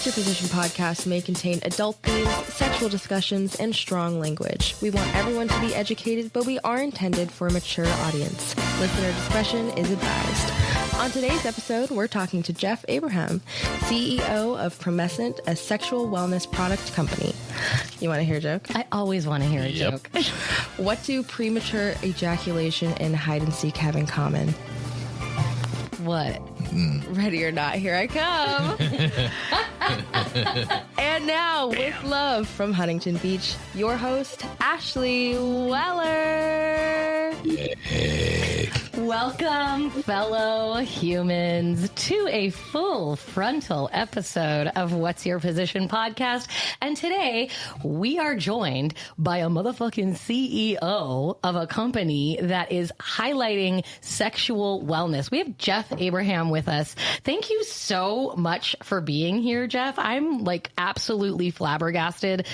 Your Position podcast may contain adult themes, sexual discussions, and strong language. We want everyone to be educated, but we are intended for a mature audience. Listener discretion is advised. On today's episode, we're talking to Jeff Abraham, CEO of Promescent, a sexual wellness product company. You want to hear a joke? I always want to hear a joke. What do premature ejaculation and hide and seek have in common? What? Ready or not, here I come. And now, with love from Huntington Beach, your host, Ashley Weller. Hey. Welcome, fellow humans, to a full frontal episode of What's Your Position podcast. And today, we are joined by a motherfucking CEO of a company that is highlighting sexual wellness. We have Jeff Abraham with us. Thank you so much for being here, Jeff. I'm like absolutely flabbergasted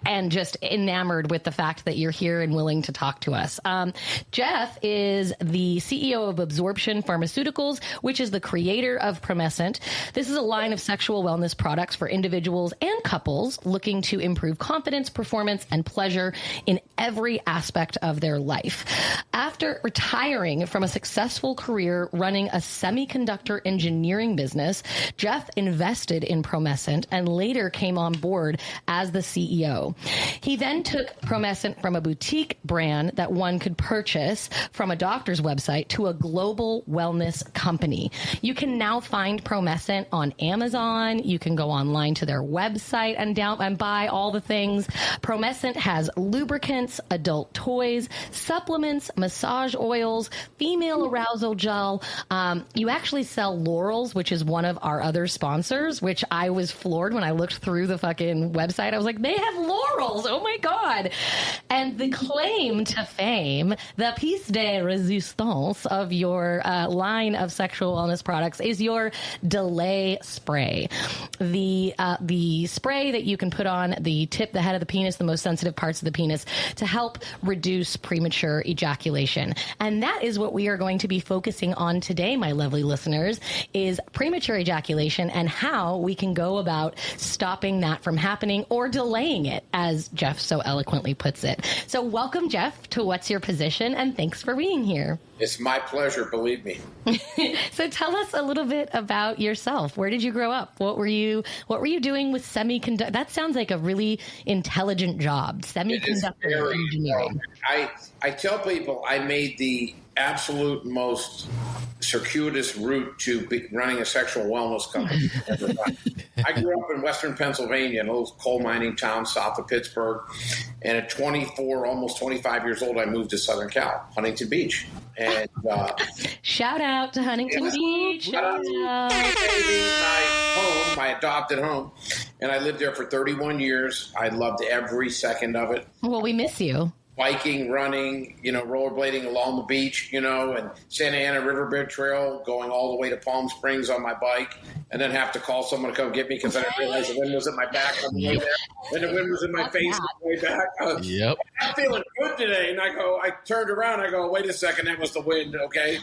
and just enamored with the fact that you're here and willing to talk to us. Jeff is the CEO of Absorption Pharmaceuticals, which is the creator of Promescent. This is a line of sexual wellness products for individuals and couples looking to improve confidence, performance, and pleasure in every aspect of their life. After retiring from a successful career running a semiconductor engineering business, Jeff invested in Promescent and later came on board as the CEO. He then took Promescent from a boutique brand that one could purchase from a doctor's website to a global wellness company. You can now find Promescent on Amazon. You can go online to their website and buy all the things. Promescent has lubricants, adult toys, supplements, massage oils, female arousal gel. You actually sell Laurels, which is one of our other sponsors, which I was floored when I looked through the fucking website. I was like, they have Laurels. Oh my God. And the claim to fame, the piece de resistance of your line of sexual wellness products is your delay spray. The spray that you can put on the head of the penis, the most sensitive parts of the penis, to help reduce premature ejaculation. And that is what we are going to be focusing on today, my lovely listeners, is premature ejaculation and how we can go about stopping that from happening or delaying it, as Jeff so eloquently puts it. So welcome, Jeff, to What's Your Position, and thanks for being here. It's my pleasure, believe me. So tell us a little bit about yourself. Where did you grow up? What were you doing with semiconductor? That sounds like a really intelligent job, semiconductor engineering. I tell people I made the absolute most circuitous route to running a sexual wellness company. I grew up in western Pennsylvania, in a little coal mining town south of Pittsburgh. And at 24, almost 25 years old, I moved to Southern Cal, Huntington Beach. And shout out to Huntington Beach. Shout out to my home, my adopted home. And I lived there for 31 years. I loved every second of it. Well, we miss you. Biking, running, rollerblading along the beach, and Santa Ana Riverbed Trail, going all the way to Palm Springs on my bike, and then have to call someone to come get me because I didn't realize the wind was at my back on the way there. And the wind was in my face on the way back. Yep. I'm feeling good today. And I turned around, I go, wait a second, that was the wind, okay?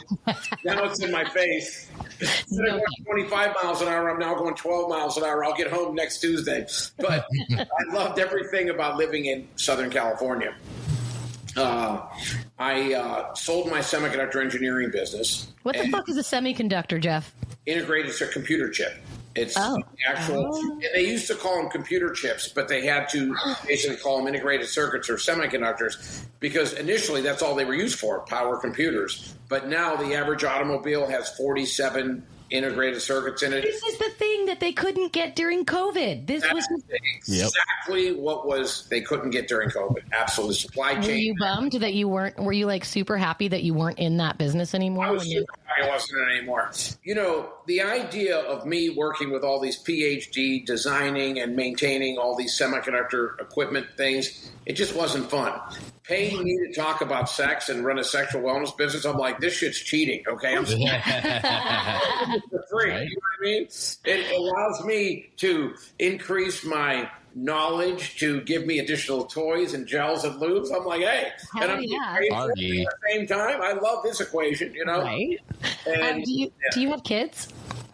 Now it's in my face. Instead of going 25 miles an hour, I'm now going 12 miles an hour. I'll get home next Tuesday. But I loved everything about living in Southern California. I sold my semiconductor engineering business. What the fuck is a semiconductor, Jeff? Integrated computer chip. It's actual, and they used to call them computer chips, but they had to basically call them integrated circuits or semiconductors because initially that's all they were used for, power computers. But now the average automobile has 47 integrated circuits in it. This is the thing that they couldn't get during COVID. That's exactly what they couldn't get during COVID. Absolutely. Supply chain. Were you bummed that you weren't, were you like super happy that you weren't in that business anymore? I was super happy I wasn't in it anymore. The idea of me working with all these PhD designing and maintaining all these semiconductor equipment things, it just wasn't fun. Paying me to talk about sex and run a sexual wellness business, I'm like, this shit's cheating, okay? I'm for free, right? You know what I mean? It allows me to increase my knowledge, to give me additional toys and gels and lubes. I'm like, hey, and I'm paid for it at the same time. I love this equation, Right. And do you have kids?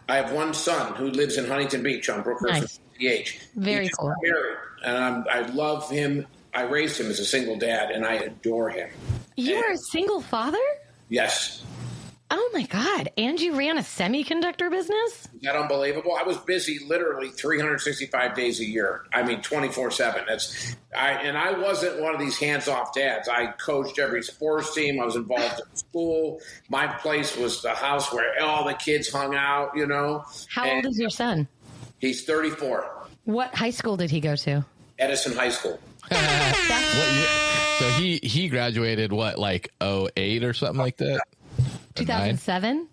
I have one son who lives in Huntington Beach on Brookhurst. Nice. PH. Very He's cool. married, and I love him. I raised him as a single dad, and I adore him. You are a single father? Yes. Oh my God. And you ran a semiconductor business? Is that unbelievable? I was busy literally 365 days a year. I mean, 24/7. I wasn't one of these hands-off dads. I coached every sports team. I was involved in school. My place was the house where all the kids hung out, you know. How old is your son? He's 34. What high school did he go to? Edison High School. What year? So he graduated like 08 or something like that? 2007?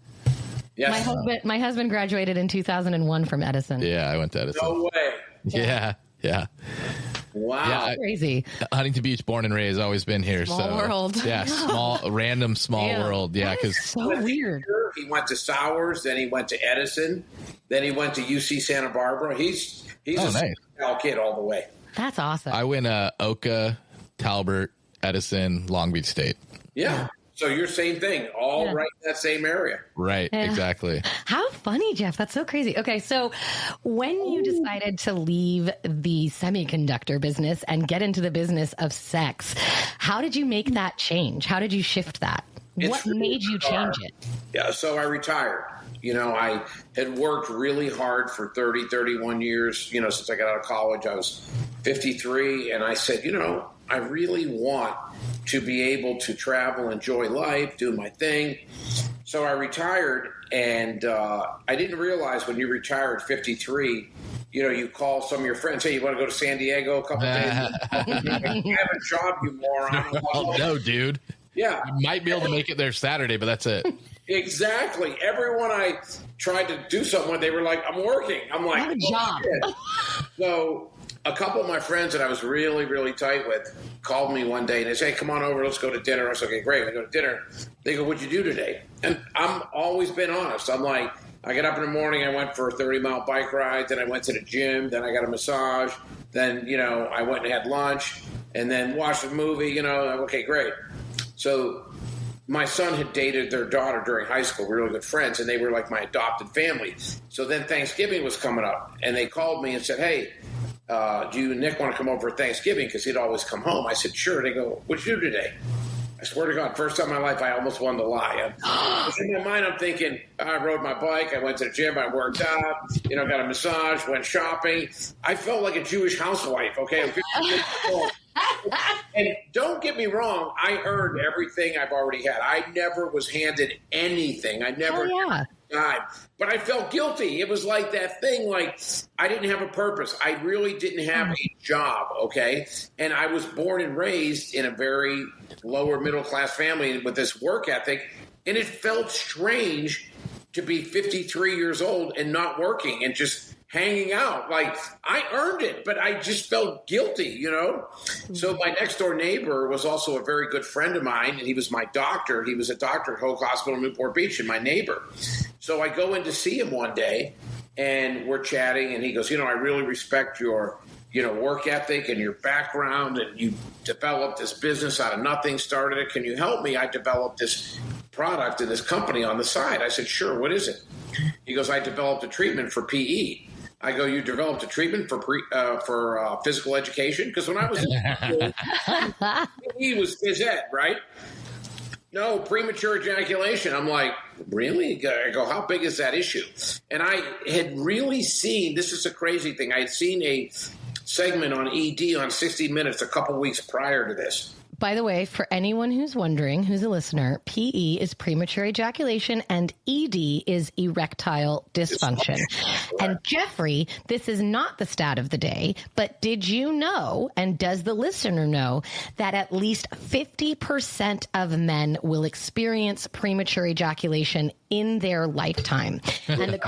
Yes. My husband graduated in 2001 from Edison. Yeah, I went to Edison. No way. Yeah. Wow. Yeah, Crazy. Huntington Beach, born and raised, always been here. Small world. Yeah, small world. Yeah, because So weird. He went to Sowers, then he went to Edison, then he went to UC Santa Barbara. He's a nice. kid all the way. That's awesome. I went Oka, Talbert, Edison, Long Beach State. Yeah. So you're same thing, all right in that same area. Right, exactly. How funny, Jeff. That's so crazy. Okay, so when you decided to leave the semiconductor business and get into the business of sex, how did you make that change? How did you shift that? What made you change it? Yeah, so I retired. You know, I had worked really hard for 30, 31 years, you know, since I got out of college. I was 53, and I said, you know, I really want to be able to travel, enjoy life, do my thing. So I retired, and I didn't realize when you retire at 53, you know, you call some of your friends, hey, you want to go to San Diego a couple days? I haven't job, you moron. Oh, no, dude. Yeah. You might be able to make it there Saturday, but that's it. Exactly. Everyone I tried to do something with, they were like, I'm working. I'm like, I have a job. Shit. So a couple of my friends that I was really, really tight with called me one day and they say, hey, come on over, let's go to dinner. I was like, okay, great. We go to dinner. They go, what'd you do today? And I'm always been honest. I'm like, I get up in the morning, I went for a 30-mile bike ride, then I went to the gym, then I got a massage, then, you know, I went and had lunch, and then watched a movie, you know, okay, great. So my son had dated their daughter during high school. We were really good friends, and they were like my adopted family. So then Thanksgiving was coming up, and they called me and said, hey, do you and Nick want to come over for Thanksgiving? Because he'd always come home. I said, sure. They go, what'd you do today? I swear to God, first time in my life, I almost wanted to lie. In my mind, I'm thinking, I rode my bike, I went to the gym, I worked out, you know, got a massage, went shopping. I felt like a Jewish housewife, okay? I'm 50 years old. And don't get me wrong, I earned everything I've already had. I never was handed anything. I never died. But I felt guilty. It was like that thing, like I didn't have a purpose. I really didn't have a job, okay? And I was born and raised in a very lower middle class family with this work ethic, and it felt strange to be 53 years old and not working and just hanging out. Like, I earned it, but I just felt guilty, you know? So my next door neighbor was also a very good friend of mine, and he was my doctor. He was a doctor at Hoag Hospital in Newport Beach, and my neighbor. So I go in to see him one day, and we're chatting, and he goes, you know, I really respect your, you know, work ethic and your background, and you developed this business out of nothing, started it. Can you help me? I developed this product in this company on the side. I said, sure, what is it? He goes, I developed a treatment for PE. I go, you developed a treatment for physical education? Because when I was in school, PE was phys ed, right? No, premature ejaculation. I'm like, really? I go, how big is that issue? And I had really seen, this is a crazy thing, I had seen a segment on ED on 60 Minutes a couple weeks prior to this. By the way, for anyone who's wondering, who's a listener, PE is premature ejaculation and ED is erectile dysfunction. And Jeffrey, this is not the stat of the day, but did you know, and does the listener know, that at least 50% of men will experience premature ejaculation in their lifetime? And the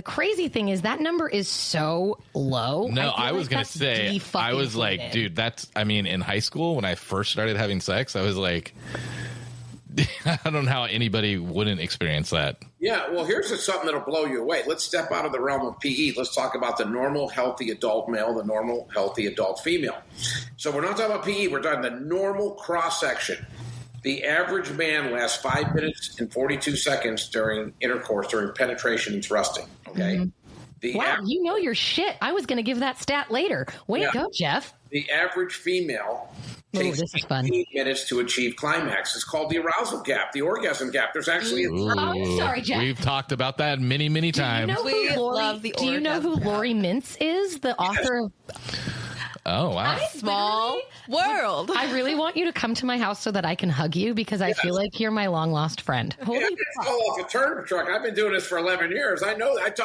crazy thing is that number is so low. No, I was going to say, I was like, dude, I mean, in high school, when I first started having sex, I was like, I don't know how anybody wouldn't experience that. Yeah, well, here's something that'll blow you away. Let's step out of the realm of PE. Let's talk about the normal, healthy adult male, the normal, healthy adult female. So we're not talking about PE. We're talking the normal cross-section. The average man lasts 5 minutes and 42 seconds during intercourse, during penetration and thrusting, okay? Mm-hmm. Wow, you know your shit. I was going to give that stat later. Way to go, Jeff. The average female takes 15 minutes to achieve climax. It's called the arousal gap, the orgasm gap. There's actually I'm sorry, Jeff. We've talked about that many, many times. Do you know who Lori Mintz is? The author of... Oh, wow. Small world. I really want you to come to my house so that I can hug you because I feel like you're my long lost friend. Holy fuck. Fall off a turnip truck. I've been doing this for 11 years. I know that.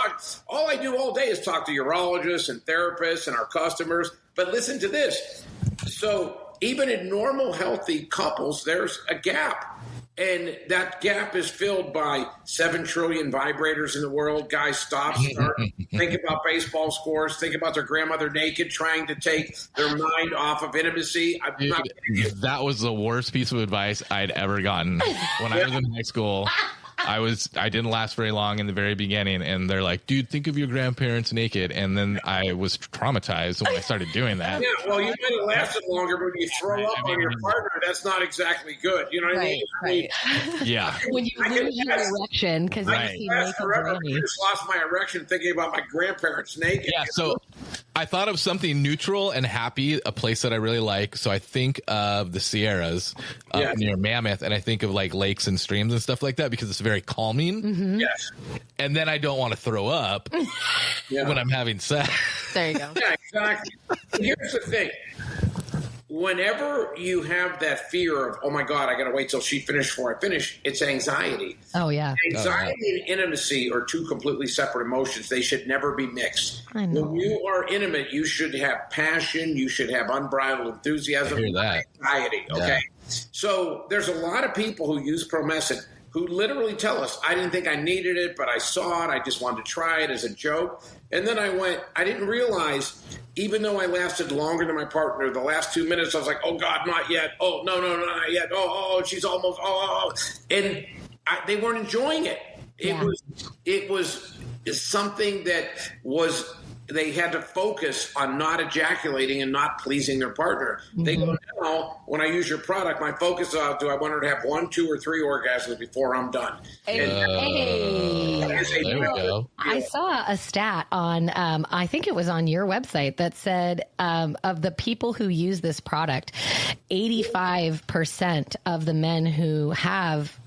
All I do all day is talk to urologists and therapists and our customers. But listen to this. So even in normal, healthy couples, there's a gap. And that gap is filled by 7 trillion vibrators in the world. Guys stop, start, think about baseball scores, think about their grandmother naked, trying to take their mind off of intimacy. That was the worst piece of advice I'd ever gotten. When I was in high school, I didn't last very long in the very beginning, and they're like, dude, think of your grandparents naked. And then I was traumatized when I started doing that. Yeah, well, you might have lasted longer, but when you throw up on your partner, that's not exactly good. You know what I mean? Right. Yeah. When you lose your erection because you see naked forever. I just lost my erection thinking about my grandparents naked. Yeah, so I thought of something neutral and happy, a place that I really like. So I think of the Sierras up near Mammoth, and I think of like lakes and streams and stuff like that because it's very calming. Mm-hmm. Yes. And then I don't want to throw up when I'm having sex. There you go. Yeah, exactly. Here's the thing. Whenever you have that fear of, oh my God, I got to wait till she finished before I finish, it's anxiety. Oh, yeah. Anxiety and intimacy are two completely separate emotions. They should never be mixed. I know. When you are intimate, you should have passion. You should have unbridled enthusiasm. I hear that. Anxiety, okay? Yeah. So there's a lot of people who use Promescent who literally tell us, I didn't think I needed it, but I saw it. I just wanted to try it as a joke. And then I didn't realize, even though I lasted longer than my partner, the last 2 minutes, I was like, oh, God, not yet. Oh, no, not yet. Oh, she's almost, And they weren't enjoying it. It was something that was, they had to focus on not ejaculating and not pleasing their partner. Mm-hmm. They go, now, when I use your product, my focus is, do I want her to have 1, 2, or 3 orgasms before I'm done? There we go. I saw a stat on, I think it was on your website that said of the people who use this product, 85% of the men who have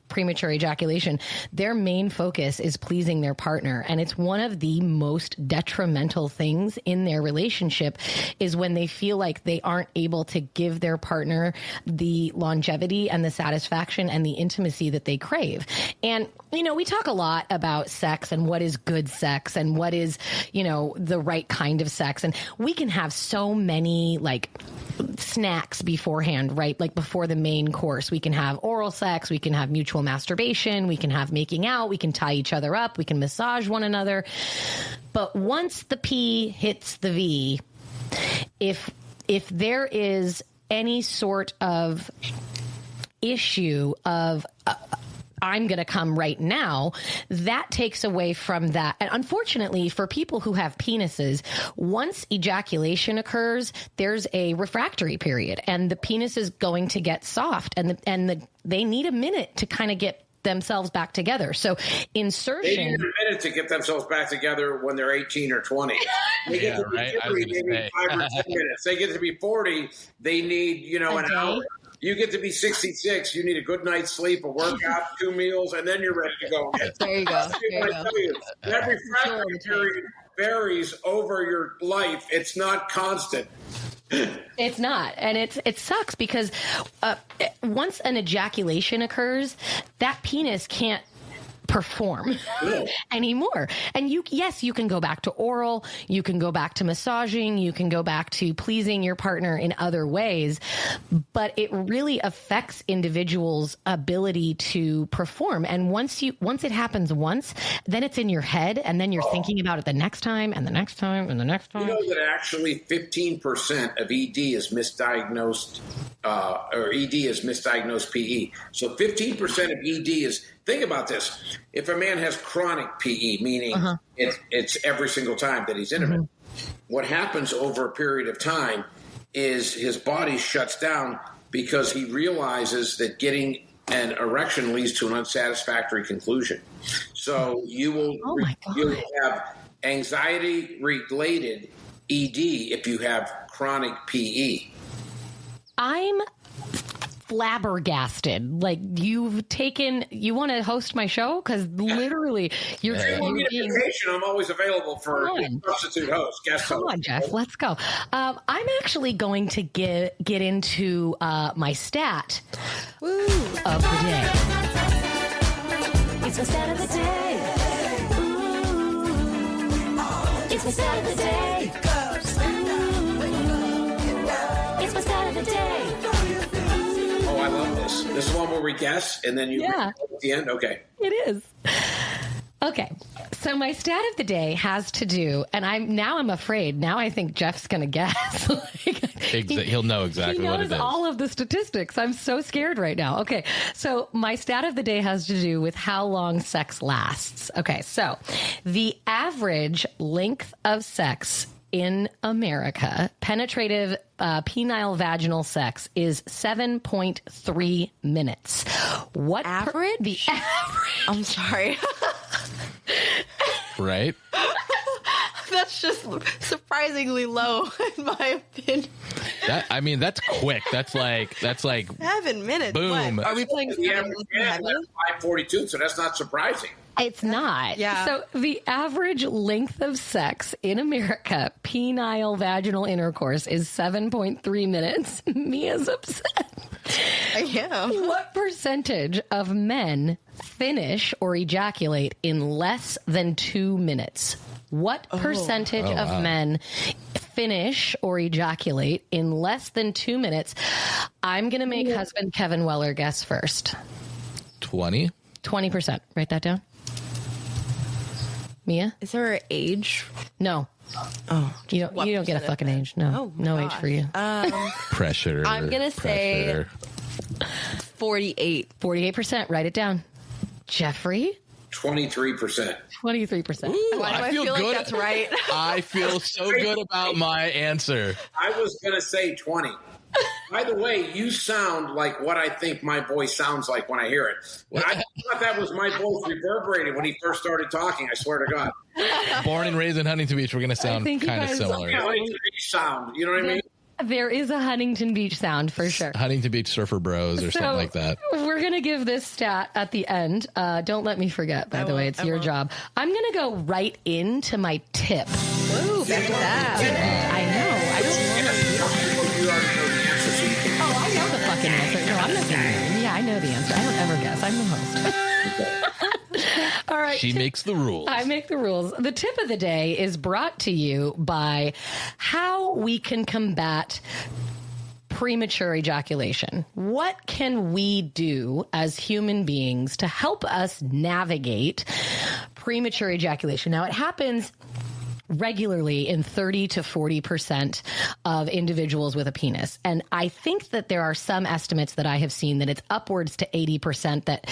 premature ejaculation, their main focus is pleasing their partner. And it's one of the most detrimental things in their relationship is when they feel like they aren't able to give their partner the longevity and the satisfaction and the intimacy that they crave. And, you know, we talk a lot about sex and what is good sex and what is, you know, the right kind of sex. And we can have so many like snacks beforehand, right? Like before the main course, we can have oral sex, we can have mutual masturbation, we can have making out, we can tie each other up, we can massage one another. But once the P hits the V, if there is any sort of issue of I'm going to come right now, that takes away from that. And unfortunately, for people who have penises, once ejaculation occurs, there's a refractory period and the penis is going to get soft and they need a minute to kind of get themselves back together. So insertion. They need a minute to get themselves back together when they're 18 or 20. They get to be 50, they need 5 or 10 minutes. They get to be 40, they need, an hour. You get to be 66, you need a good night's sleep, a workout, 2 meals, and then you're ready to go again. There you go. That refractory period varies over your life. It's not constant. It's not. And it sucks because once an ejaculation occurs, that penis can't perform anymore. And you can go back to oral, you can go back to massaging, you can go back to pleasing your partner in other ways, but it really affects individuals' ability to perform. And once it happens once, then it's in your head and then you're thinking about it the next time and the next time and the next time. You know that actually 15% of ED is misdiagnosed or ED is misdiagnosed PE. So 15% of ED is, think about this. If a man has chronic PE, meaning it's every single time that he's intimate, what happens over a period of time is his body shuts down because he realizes that getting an erection leads to an unsatisfactory conclusion. So you'll have anxiety-related ED if you have chronic PE. I'm flabbergasted. Like, you want to host my show? Because literally, you're being... I'm always available for substitute host, guest host. Come on, Jeff, let's go. I'm actually going to get into my stat of the day. It's the stat of the day. Ooh. It's the stat of the day. Ooh. It's the stat of the day. I love this. This is one where we guess, and then you at the end? Okay. It is. Okay. So my stat of the day has to do, and I'm afraid. Now I think Jeff's going to guess. He'll know exactly what it is. He knows all of the statistics. I'm so scared right now. Okay. So my stat of the day has to do with how long sex lasts. Okay. So the average length of sex in America, penetrative penile vaginal sex, is 7.3 minutes. What average? The average. I'm sorry. Right? That's just surprisingly low, in my opinion. That's quick. That's like 7 minutes. Boom. What? Are we playing? Yeah, 5:42. So that's not surprising. It's not. Yeah. So the average length of sex in America, penile vaginal intercourse, is 7.3 minutes. Mia's upset. I am. What percentage of men finish or ejaculate in less than 2 minutes? What percentage of men finish or ejaculate in less than 2 minutes? I'm going to make husband Kevin Weller guess first. 20? 20%. Write that down. Mia? Is there an age? No. Oh, you don't get a fucking age. No. No age for you. Pressure. I'm going to say 48. 48%. Write it down. Jeffrey? 23%. 23%. Ooh, Why do I feel good. like that's right? I feel so good about my answer. I was going to say 20. By the way, you sound like what I think my voice sounds like when I hear it. I thought that was my voice reverberating when he first started talking, I swear to God. Born and raised in Huntington Beach, we're going to sound kind of similar. Huntington Beach sound, you know what I mean? There is a Huntington Beach sound for sure. Huntington Beach Surfer Bros or something like that. We're going to give this stat at the end. Don't let me forget, by the way. It's your job. I'm going to go right into my tip. Ooh, back to that. I know. I don't You already know the answer, so you can. Oh, I know the fucking answer. No, I'm not going to. Yeah, I know the answer. I don't ever guess. I'm the host. All right. She makes the rules. I make the rules. The tip of the day is brought to you by how we can combat premature ejaculation. What can we do as human beings to help us navigate premature ejaculation? Now, it happens regularly in 30 to 40% of individuals with a penis. And I think that there are some estimates that I have seen that it's upwards to 80% that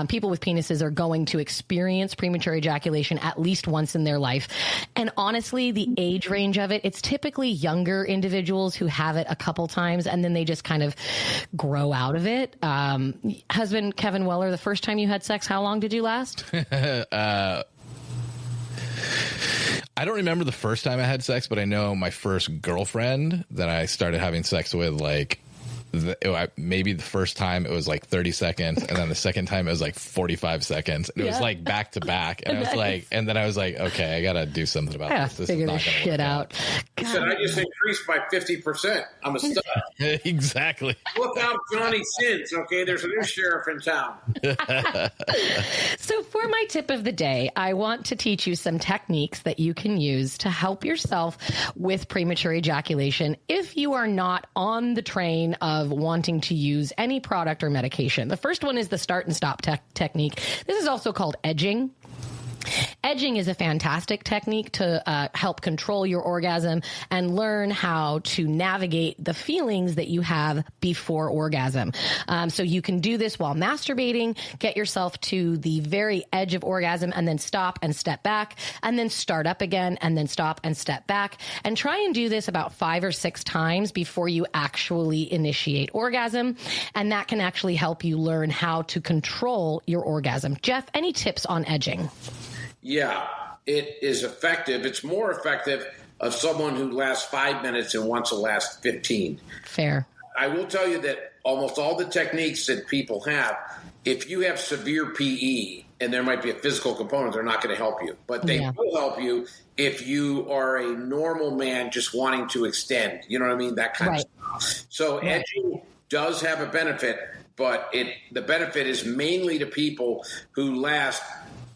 people with penises are going to experience premature ejaculation at least once in their life. And honestly, the age range of it, it's typically younger individuals who have it a couple times and then they just kind of grow out of it. Husband Kevin Weller, the first time you had sex, how long did you last? I don't remember the first time I had sex, but I know my first girlfriend that I started having sex with, like, maybe the first time it was like 30 seconds, and then the second time it was like 45 seconds. And it was like back to back. And I was like, and then I was like, okay, I got to do something about this. This figure is not this gonna shit work out. He said, I just increased by 50%. I'm a stud. Exactly. Look out, Johnny Sins, okay? There's a new sheriff in town. So for my tip of the day, I want to teach you some techniques that you can use to help yourself with premature ejaculation if you are not on the train of wanting to use any product or medication. The first one is the start and stop technique. This is also called edging. Edging is a fantastic technique to help control your orgasm and learn how to navigate the feelings that you have before orgasm. So you can do this while masturbating, get yourself to the very edge of orgasm and then stop and step back and then start up again and then stop and step back, and try and do this about 5 or 6 times before you actually initiate orgasm. And that can actually help you learn how to control your orgasm. Jeff, any tips on edging? Yeah, it is effective. It's more effective of someone who lasts 5 minutes and wants to last 15. Fair. I will tell you that almost all the techniques that people have, if you have severe PE and there might be a physical component, they're not going to help you. But they will help you if you are a normal man just wanting to extend. You know what I mean? That kind of stuff. So edging does have a benefit, but the benefit is mainly to people who last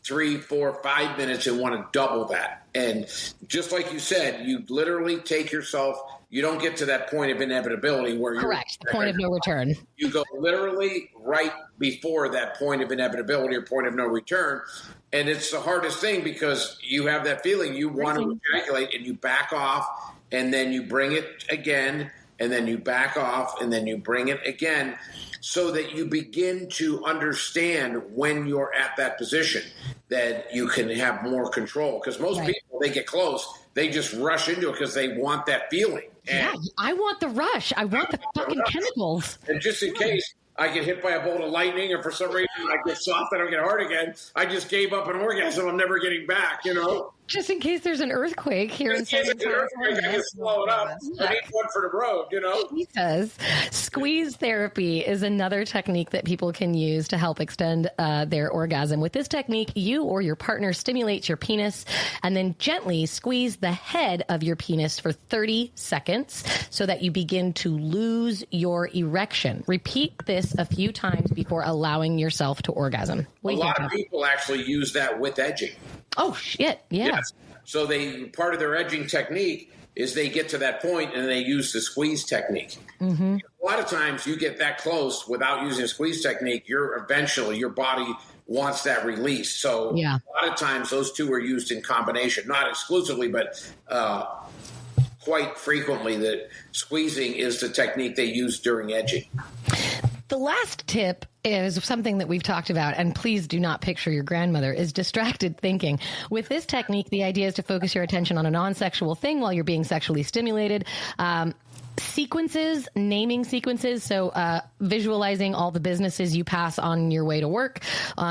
3, 4, 5 minutes and want to double that. And just like you said, you literally take yourself. You don't get to that point of inevitability where you're correct. The point of no return. You go literally right before that point of inevitability or point of no return. And it's the hardest thing because you have that feeling you want to ejaculate and you back off and then you bring it again and then you back off and then you bring it again, so that you begin to understand when you're at that position that you can have more control. Because most people, they get close, they just rush into it because they want that feeling. And I want the rush. I want the fucking chemicals. And just in case I get hit by a bolt of lightning or for some reason I get soft, I don't get hard again, I just gave up an orgasm I'm never getting back, you know? Just in case there's an earthquake here in Southern California. I can slow it up. I need one for the road, you know? He says squeeze therapy is another technique that people can use to help extend their orgasm. With this technique, you or your partner stimulates your penis and then gently squeeze the head of your penis for 30 seconds so that you begin to lose your erection. Repeat this a few times before allowing yourself to orgasm. A lot of people actually use that with edging. Oh, shit. Yeah. Yes. So part of their edging technique is they get to that point and they use the squeeze technique. Mm-hmm. A lot of times you get that close without using a squeeze technique, your body wants that release. So a lot of times those two are used in combination, not exclusively, but quite frequently that squeezing is the technique they use during edging. The last tip is something that we've talked about, and please do not picture your grandmother, is distracted thinking. With this technique, the idea is to focus your attention on a non-sexual thing while you're being sexually stimulated. Sequences, naming sequences, so visualizing all the businesses you pass on your way to work,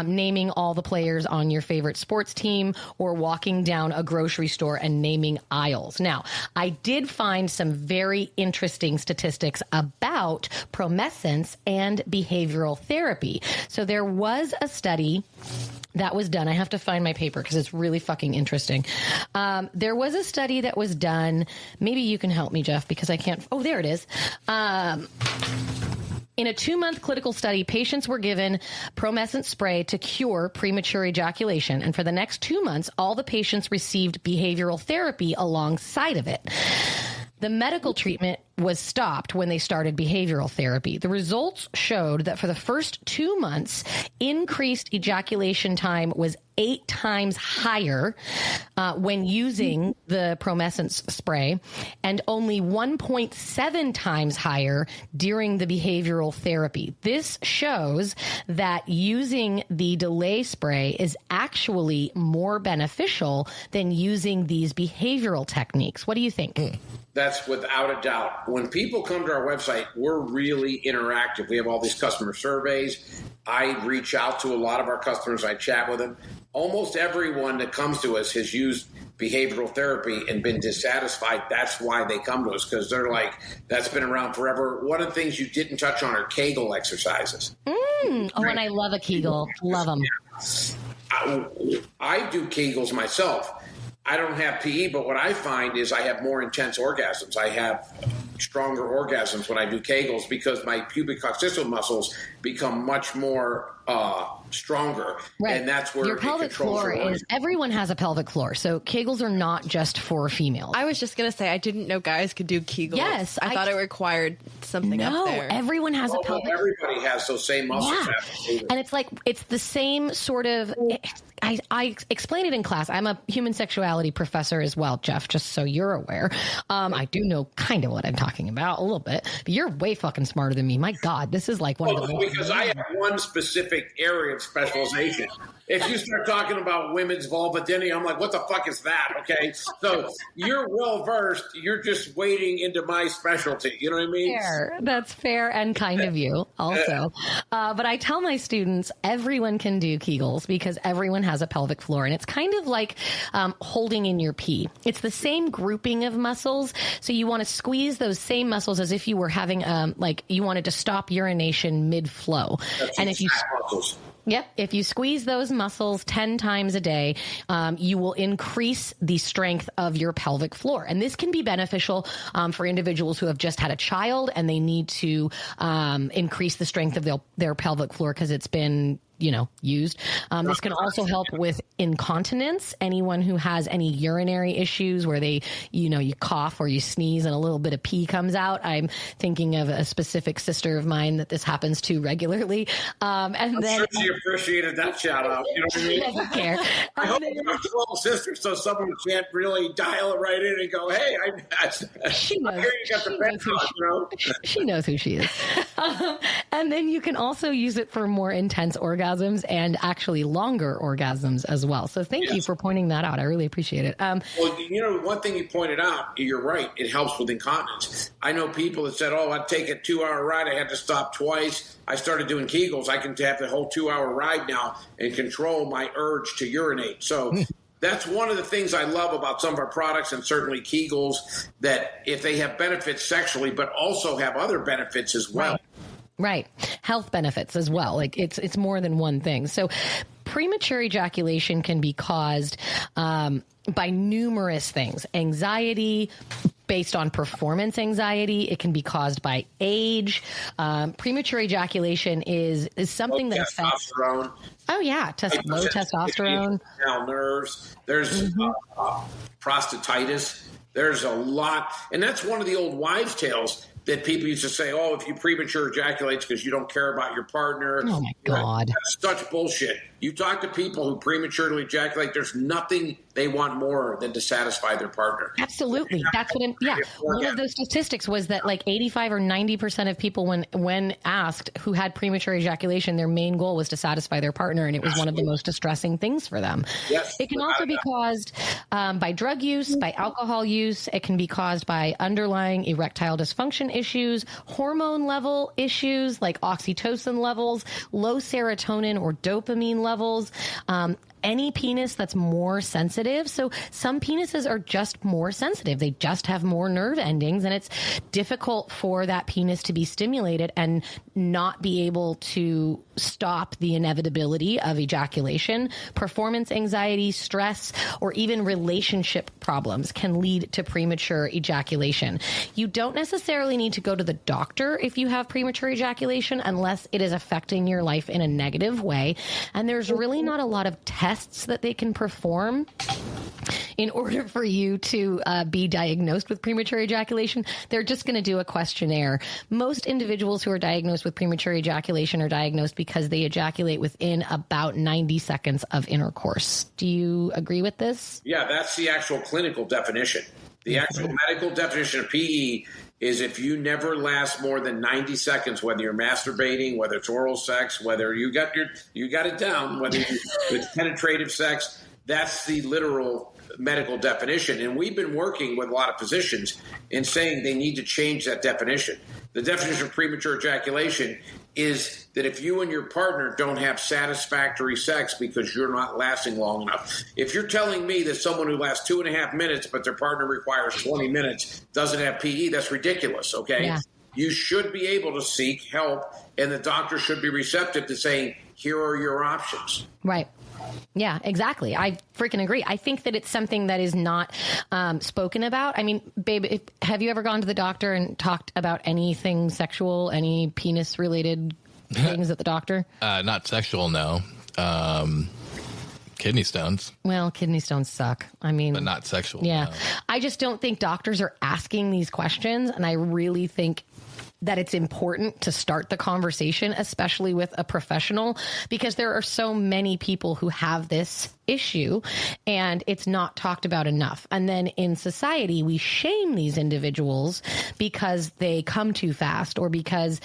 naming all the players on your favorite sports team, or walking down a grocery store and naming aisles. Now, I did find some very interesting statistics about promescence and behavioral therapy. So there was a study that was done. I have to find my paper because it's really fucking interesting. There was a study that was done. Maybe you can help me, Jeff, because I can't. Oh, there it is. In a 2-month clinical study, patients were given Promescent spray to cure premature ejaculation. And for the next 2 months, all the patients received behavioral therapy alongside of it. The medical treatment was stopped when they started behavioral therapy. The results showed that for the first 2 months, increased ejaculation time was 8 times higher when using the Promescent spray, and only 1.7 times higher during the behavioral therapy. This shows that using the delay spray is actually more beneficial than using these behavioral techniques. What do you think? That's without a doubt. When people come to our website, we're really interactive. We have all these customer surveys. I reach out to a lot of our customers. I chat with them. Almost everyone that comes to us has used behavioral therapy and been dissatisfied. That's why they come to us, because they're like, that's been around forever. One of the things you didn't touch on are Kegel exercises. Oh, and I love a Kegel. Love them. I do Kegels myself. I don't have PE, but what I find is I have more intense orgasms. I have stronger orgasms when I do Kegels because my pubic coccygeal muscles become much more stronger. Right. And that's where your pelvic floor is. Everyone has a pelvic floor. So Kegels are not just for females. I was just going to say, I didn't know guys could do Kegels. Yes. I thought it required something up there. No, everyone has a pelvic. Everybody has those same muscles. Yeah. And it's like, it's the same sort of, I explain it in class. I'm a human sexuality professor as well, Jeff, just so you're aware. I do know kind of what I'm talking about a little bit, but you're way fucking smarter than me. My God, this is like one of the most... Because I have one specific area of specialization. If you start talking about women's vulvodynia, I'm like, what the fuck is that? Okay. So you're well versed. You're just wading into my specialty. You know what I mean? Fair. That's fair and kind of you also. But I tell my students, everyone can do Kegels because everyone has a pelvic floor. And it's kind of like holding in your pee. It's the same grouping of muscles. So you want to squeeze those same muscles as if you were having, like you wanted to stop urination mid-flow. And if you... muscles. Yep. If you squeeze those muscles 10 times a day, you will increase the strength of your pelvic floor. And this can be beneficial for individuals who have just had a child and they need to increase the strength of their pelvic floor because it's been used. This can also help with incontinence. Anyone who has any urinary issues where they, you cough or you sneeze and a little bit of pee comes out. I'm thinking of a specific sister of mine that this happens to regularly. I'm sure she appreciated that shout out. You know what I mean? She doesn't care. I hope you have 12 sisters so someone can't really dial it right in and go, hey, she knows. I hear you got the best on, She knows who she is. And then you can also use it for more intense orgasms and actually longer orgasms as well. So thank you for pointing that out. I really appreciate it. Well, one thing you pointed out, you're right. It helps with incontinence. I know people that said, I'd take a 2-hour ride. I had to stop twice. I started doing Kegels. I can have the whole 2-hour ride now and control my urge to urinate. So that's one of the things I love about some of our products and certainly Kegels, that if they have benefits sexually, but also have other benefits as well. Right. Health benefits as well. Like it's more than one thing. So premature ejaculation can be caused by numerous things. Anxiety, based on performance anxiety. It can be caused by age. Premature ejaculation is something that affects testosterone. Oh yeah, low testosterone. Now nerves. There's prostatitis. There's a lot, and that's one of the old wives' tales that people used to say, if you premature ejaculate, it's because you don't care about your partner. Oh, my God. That's such bullshit. You talk to people who prematurely ejaculate, there's nothing they want more than to satisfy their partner. Absolutely. That's what one of those statistics was that like 85 or 90% of people when asked who had premature ejaculation, their main goal was to satisfy their partner, and it was one of the most distressing things for them. Yes, it can also be caused by drug use, by alcohol use. It can be caused by underlying erectile dysfunction issues, hormone level issues like oxytocin levels, low serotonin or dopamine levels, any penis that's more sensitive. So some penises are just more sensitive. They just have more nerve endings, and it's difficult for that penis to be stimulated and not be able to stop the inevitability of ejaculation. Performance anxiety, stress, or even relationship problems can lead to premature ejaculation. You don't necessarily need to go to the doctor if you have premature ejaculation unless it is affecting your life in a negative way. And there's really not a lot of tests that they can perform in order for you to be diagnosed with premature ejaculation. They're just going to do a questionnaire. Most individuals who are diagnosed with premature ejaculation are diagnosed because they ejaculate within about 90 seconds of intercourse. Do you agree with this? Yeah, that's the actual clinical definition. The actual medical definition of PE is if you never last more than 90 seconds, whether you're masturbating, whether it's oral sex, whether you got it down, whether it's penetrative sex, that's the literal medical definition. And we've been working with a lot of physicians in saying they need to change that definition. The definition of premature ejaculation is that if you and your partner don't have satisfactory sex because you're not lasting long enough. If you're telling me that someone who lasts 2.5 minutes but their partner requires 20 minutes doesn't have PE, that's ridiculous, okay? Yeah. You should be able to seek help, and the doctor should be receptive to saying, here are your options. Right. Yeah, exactly. I freaking agree. I think that it's something that is not spoken about. I mean, babe, have you ever gone to the doctor and talked about anything sexual, any penis-related things at the doctor? Not sexual, no. Kidney stones. Well, kidney stones suck. I mean, but not sexual. Yeah. No. I just don't think doctors are asking these questions, and I really think that it's important to start the conversation, especially with a professional, because there are so many people who have this issue and it's not talked about enough. And then in society, we shame these individuals because they come too fast or because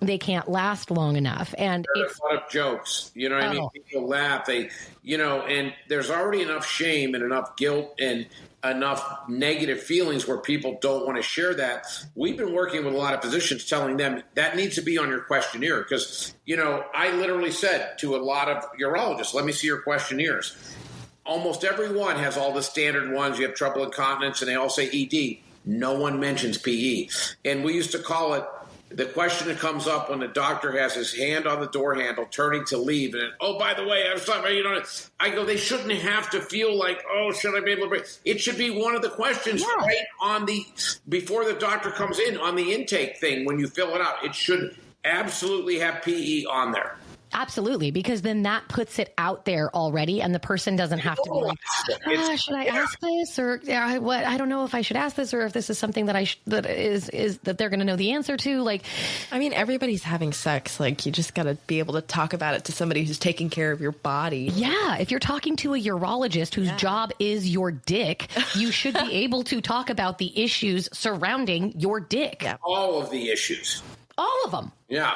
they can't last long enough. And it's a lot of jokes, you know what I mean? People laugh, and there's already enough shame and enough guilt and enough negative feelings where people don't want to share that. We've been working with a lot of physicians telling them that needs to be on your questionnaire because, I literally said to a lot of urologists, let me see your questionnaires. Almost everyone has all the standard ones. You have trouble incontinence and they all say ED. No one mentions PE. And we used to call it the question that comes up when the doctor has his hand on the door handle turning to leave. And, oh, by the way, I'm sorry, I go, they shouldn't have to feel like, oh, should I be able to break? It should be one of the questions right on before the doctor comes in on the intake thing when you fill it out. It should absolutely have PE on there. Absolutely, because then that puts it out there already, and the person doesn't have to be like, should I ask this, or what? I don't know if I should ask this, or if this is something that that they're going to know the answer to. Like, I mean, everybody's having sex. Like, you just got to be able to talk about it to somebody who's taking care of your body. Yeah, if you're talking to a urologist whose job is your dick, you should be able to talk about the issues surrounding your dick. Yeah. All of the issues. All of them. Yeah.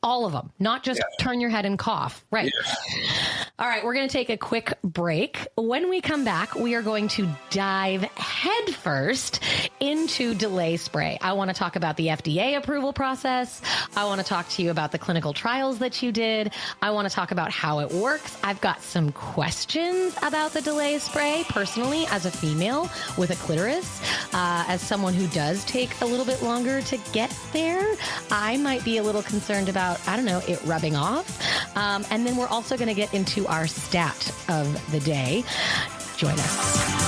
All of them, not just turn your head and cough. Right. Yes. All right. We're going to take a quick break. When we come back, we are going to dive headfirst into delay spray. I want to talk about the FDA approval process. I want to talk to you about the clinical trials that you did. I want to talk about how it works. I've got some questions about the delay spray personally as a female with a clitoris. As someone who does take a little bit longer to get there, I might be a little concerned about, I don't know, it rubbing off. And then we're also going to get into our stat of the day. Join us.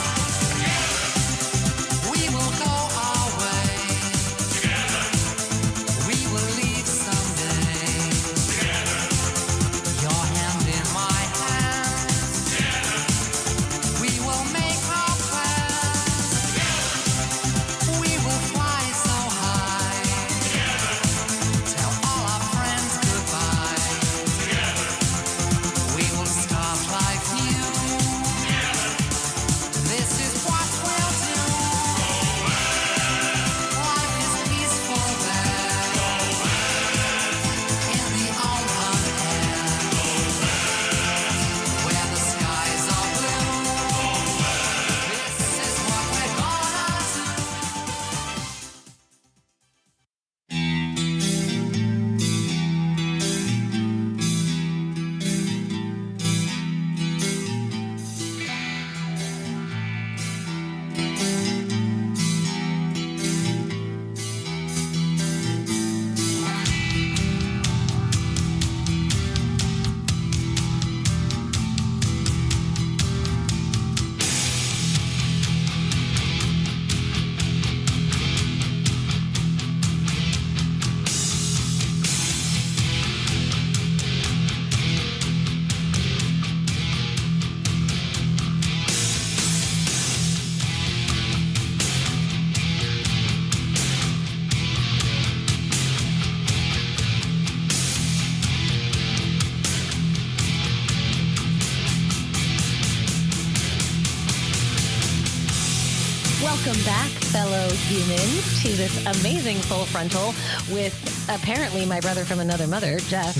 Welcome back, fellow humans, to this amazing full frontal with apparently my brother from another mother, Jeff.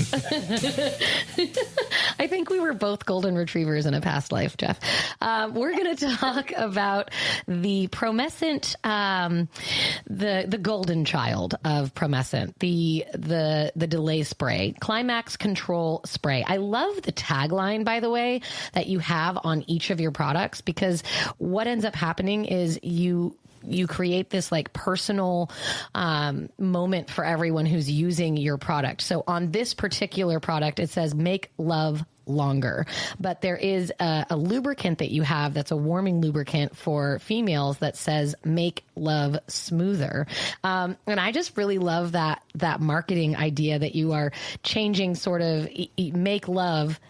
I think we were both golden retrievers in a past life, Jeff. We're going to talk about the Promescent, the golden child of Promescent, the delay spray, climax control spray. I love the tagline, by the way, that you have on each of your products, because what ends up happening is you create this like personal moment for everyone who's using your product. So on this particular product, it says make love longer, but there is a lubricant that you have that's a warming lubricant for females that says make love smoother. And I just really love that marketing idea that you are changing sort of make love.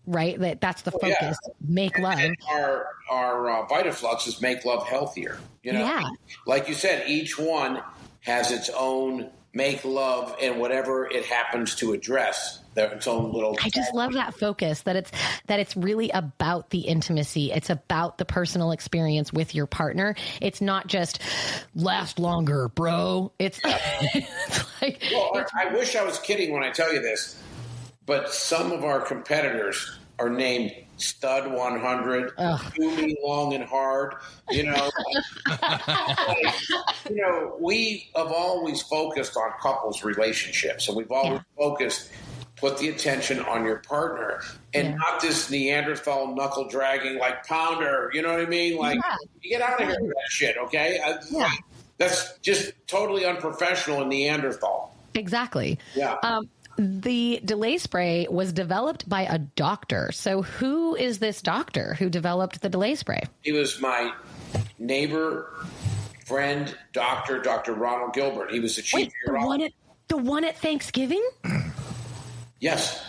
Right, that's the focus. Yeah. Make love. And our VitaFlux is make love healthier. You know, like you said, each one has its own make love, and whatever it happens to address. Its own little. I just love that focus that it's really about the intimacy. It's about the personal experience with your partner. It's not just last longer, bro. It's like. Well, I wish I was kidding when I tell you this, but some of our competitors are named Stud 100, Do Me Long and Hard. You know, we have always focused on couples relationships, and we've always focused. Put the attention on your partner and not this Neanderthal knuckle dragging like Pounder. You know what I mean? Like, you get out of here with that shit, okay? That's just totally unprofessional and Neanderthal. Exactly. Yeah. The delay spray was developed by a doctor. So who is this doctor who developed the delay spray? He was my neighbor, friend, Dr. Ronald Gilbert. He was the chief urologist. The one at Thanksgiving? Yes.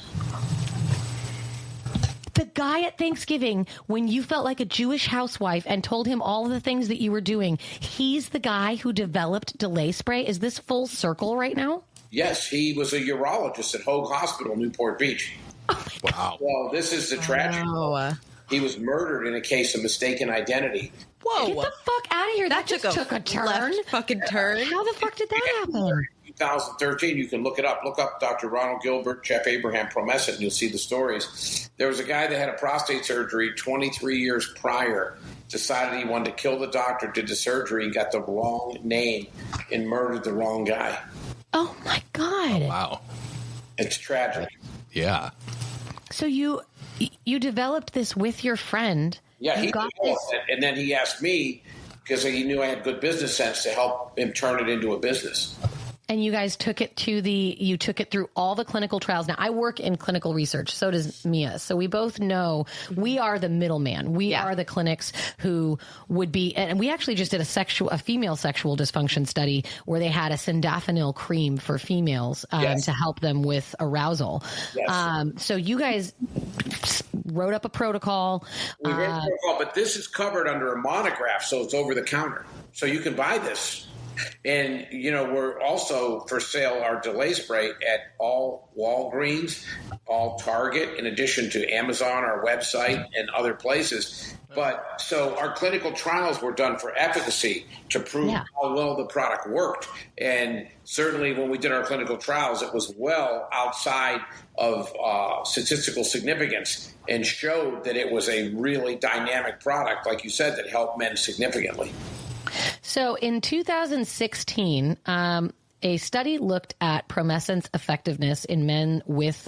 The guy at Thanksgiving, when you felt like a Jewish housewife and told him all of the things that you were doing, he's the guy who developed delay spray? Is this full circle right now? Yes, he was a urologist at Hoag Hospital, Newport Beach. Wow. Well, this is the tragedy. He was murdered in a case of mistaken identity. Whoa. Get the fuck out of here. That just took a turn. Left fucking turn. How the fuck did that happen? 2013, you can look it up. Look up Dr. Ronald Gilbert, Jeff Abraham, Promescent, and you'll see the stories. There was a guy that had a prostate surgery 23 years prior, decided he wanted to kill the doctor, did the surgery, got the wrong name, and murdered the wrong guy. Oh, my God. Oh, wow. It's tragic. Yeah. So you developed this with your friend. Yeah, he got this. And then he asked me, because he knew I had good business sense, to help him turn it into a business. And you guys took it through all the clinical trials. Now, I work in clinical research. So does Mia. So we both know we are the middleman. We are the clinics who would be, and we actually just did a female sexual dysfunction study where they had a sildenafil cream for females to help them with arousal. Yes. So you guys wrote up a protocol. We wrote a protocol, but this is covered under a monograph, so it's over the counter. So you can buy this. And, we're also for sale our delay spray at all Walgreens, all Target, in addition to Amazon, our website, and other places. But so our clinical trials were done for efficacy to prove how well the product worked. And certainly when we did our clinical trials, it was well outside of statistical significance and showed that it was a really dynamic product, like you said, that helped men significantly. So in 2016, a study looked at Promescent's effectiveness in men with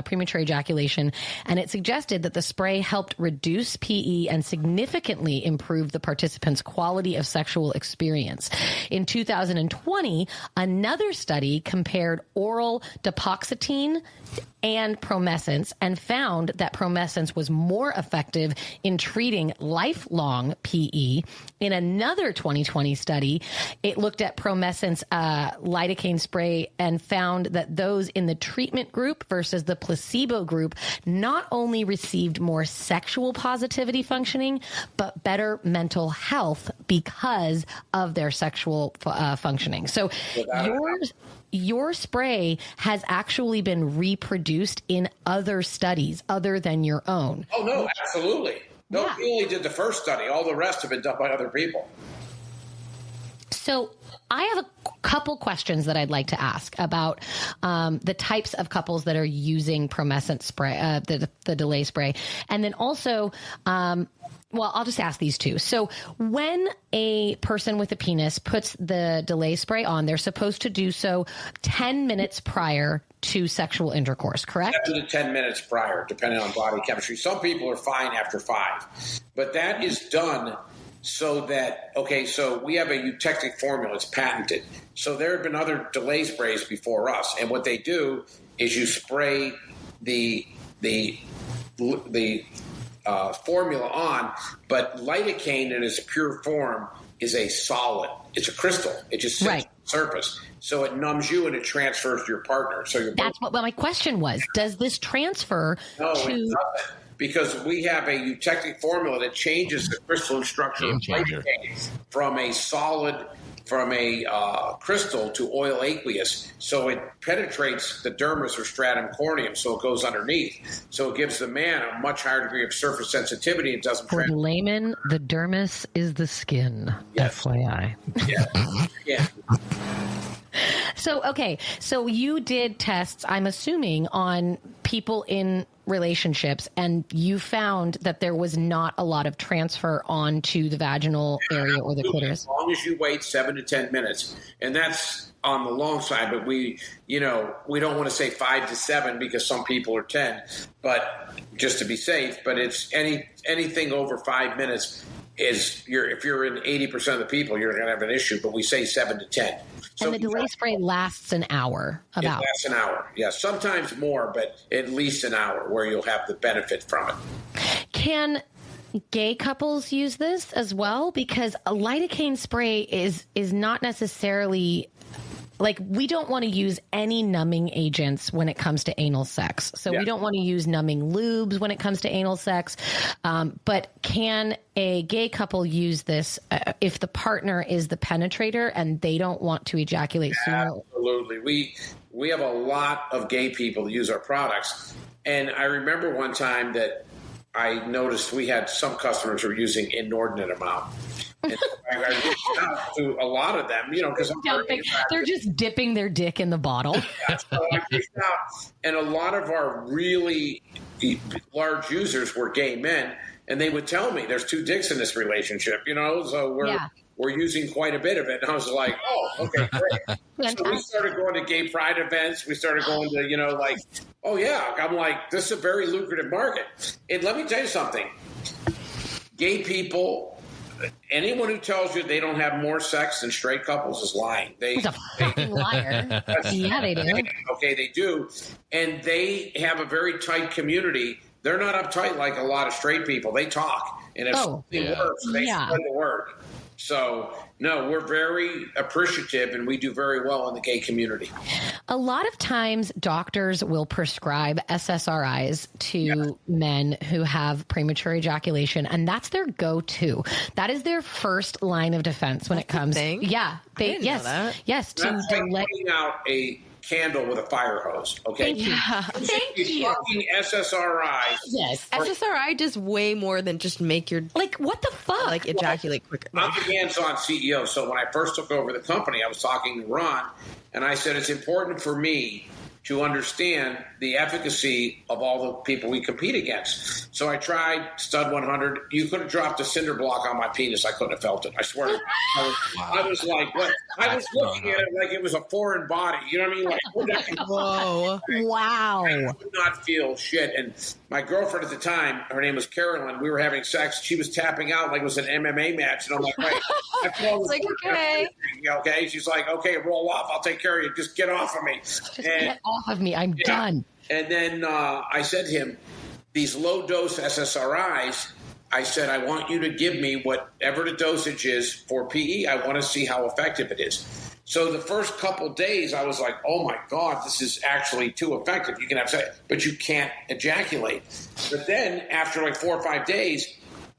premature ejaculation, and it suggested that the spray helped reduce PE and significantly improve the participants' quality of sexual experience. In 2020, another study compared oral duloxetine and Promescent and found that Promescent was more effective in treating lifelong PE. In another 2020 study, it looked at Promescent's lidocaine spray and found that those in the treatment group versus the placebo group not only received more sexual positivity functioning, but better mental health because of their sexual functioning. So your spray has actually been reproduced in other studies other than your own. Oh, no, absolutely. No, we only did the first study. All the rest have been done by other people. So I have a couple questions that I'd like to ask about the types of couples that are using Promescent spray, the delay spray. And then also, well, I'll just ask these two. So when a person with a penis puts the delay spray on, they're supposed to do so 10 minutes prior to sexual intercourse, correct? 7 to 10 minutes prior, depending on body chemistry. Some people are fine after 5. But that is done so that, so we have a eutectic formula. It's patented. So there have been other delay sprays before us. And what they do is you spray the formula on, but lidocaine in its pure form is a solid. It's a crystal. It just sits on the surface. So it numbs you and it transfers to your partner. So that's what my question was. Does this transfer to... It doesn't, because we have a eutectic formula that changes the crystalline structure of lidocaine from a solid from a crystal to oil aqueous, so it penetrates the dermis or stratum corneum, so it goes underneath. So it gives the man a much higher degree of surface sensitivity and doesn't. For layman, the dermis is the skin. Yes. FYI. Yeah. Yeah. So you did tests, I'm assuming, on people in relationships, and you found that there was not a lot of transfer onto the vaginal area or the clitoris. As long as you wait 7 to 10 minutes, and that's on the long side, but we don't want to say 5 to 7 because some people are 10, but just to be safe, but it's anything over 5 minutes if you're in 80% of the people, you're going to have an issue, but we say 7 to 10. So and the delay spray lasts an hour. It lasts an hour. Yeah, sometimes more, but at least an hour where you'll have the benefit from it. Can gay couples use this as well? Because a lidocaine spray is not necessarily... Like, we don't want to use any numbing agents when it comes to anal sex. So we don't want to use numbing lubes when it comes to anal sex. But can a gay couple use this if the partner is the penetrator and they don't want to ejaculate sooner? Absolutely. We have a lot of gay people that use our products. And I remember one time that I noticed we had some customers who were using inordinate amount. And I reached out to a lot of them, because they're just dipping their dick in the bottle. Yeah, so I reached out, and a lot of our really large users were gay men, and they would tell me there's 2 dicks in this relationship, so we're using quite a bit of it. And I was like, oh, okay, great. So we started going to gay pride events. We started going to, oh, yeah. I'm like, this is a very lucrative market. And let me tell you something. Gay people... Anyone who tells you they don't have more sex than straight couples is lying. He's a fucking liar. Yeah, they do. Okay, they do. And they have a very tight community. They're not uptight like a lot of straight people. They talk. And if something works, they spread the word. So, no, we're very appreciative, and we do very well in the gay community. A lot of times doctors will prescribe SSRIs to men who have premature ejaculation, and that's their go-to. That is their first line of defense when it comes. Yeah. Yes, to delay out a candle with a fire hose. Okay. Thank you. Fucking SSRIs. Yes. SSRI does way more than just make your what the fuck? Ejaculate quicker. I'm the hands-on CEO. So when I first took over the company, I was talking to Ron, and I said it's important for me to understand the efficacy of all the people we compete against. So I tried Stud 100. You could have dropped a cinder block on my penis. I couldn't have felt it. I swear. I was like, what? I was looking at it like it was a foreign body. You know what I mean? Whoa. Wow. I could not feel shit. And my girlfriend at the time, her name was Carolyn, we were having sex. She was tapping out like it was an MMA match. And I'm like, wait. It's like, okay. Okay. She's like, okay, roll off. I'll take care of you. Just get off of me. Get off of me. I'm done. And then I said to him, these low-dose SSRIs, I said, I want you to give me whatever the dosage is for PE. I want to see how effective it is. So the first couple days, I was like, oh, my God, this is actually too effective. You can have sex, but you can't ejaculate. But then after like 4 or 5 days,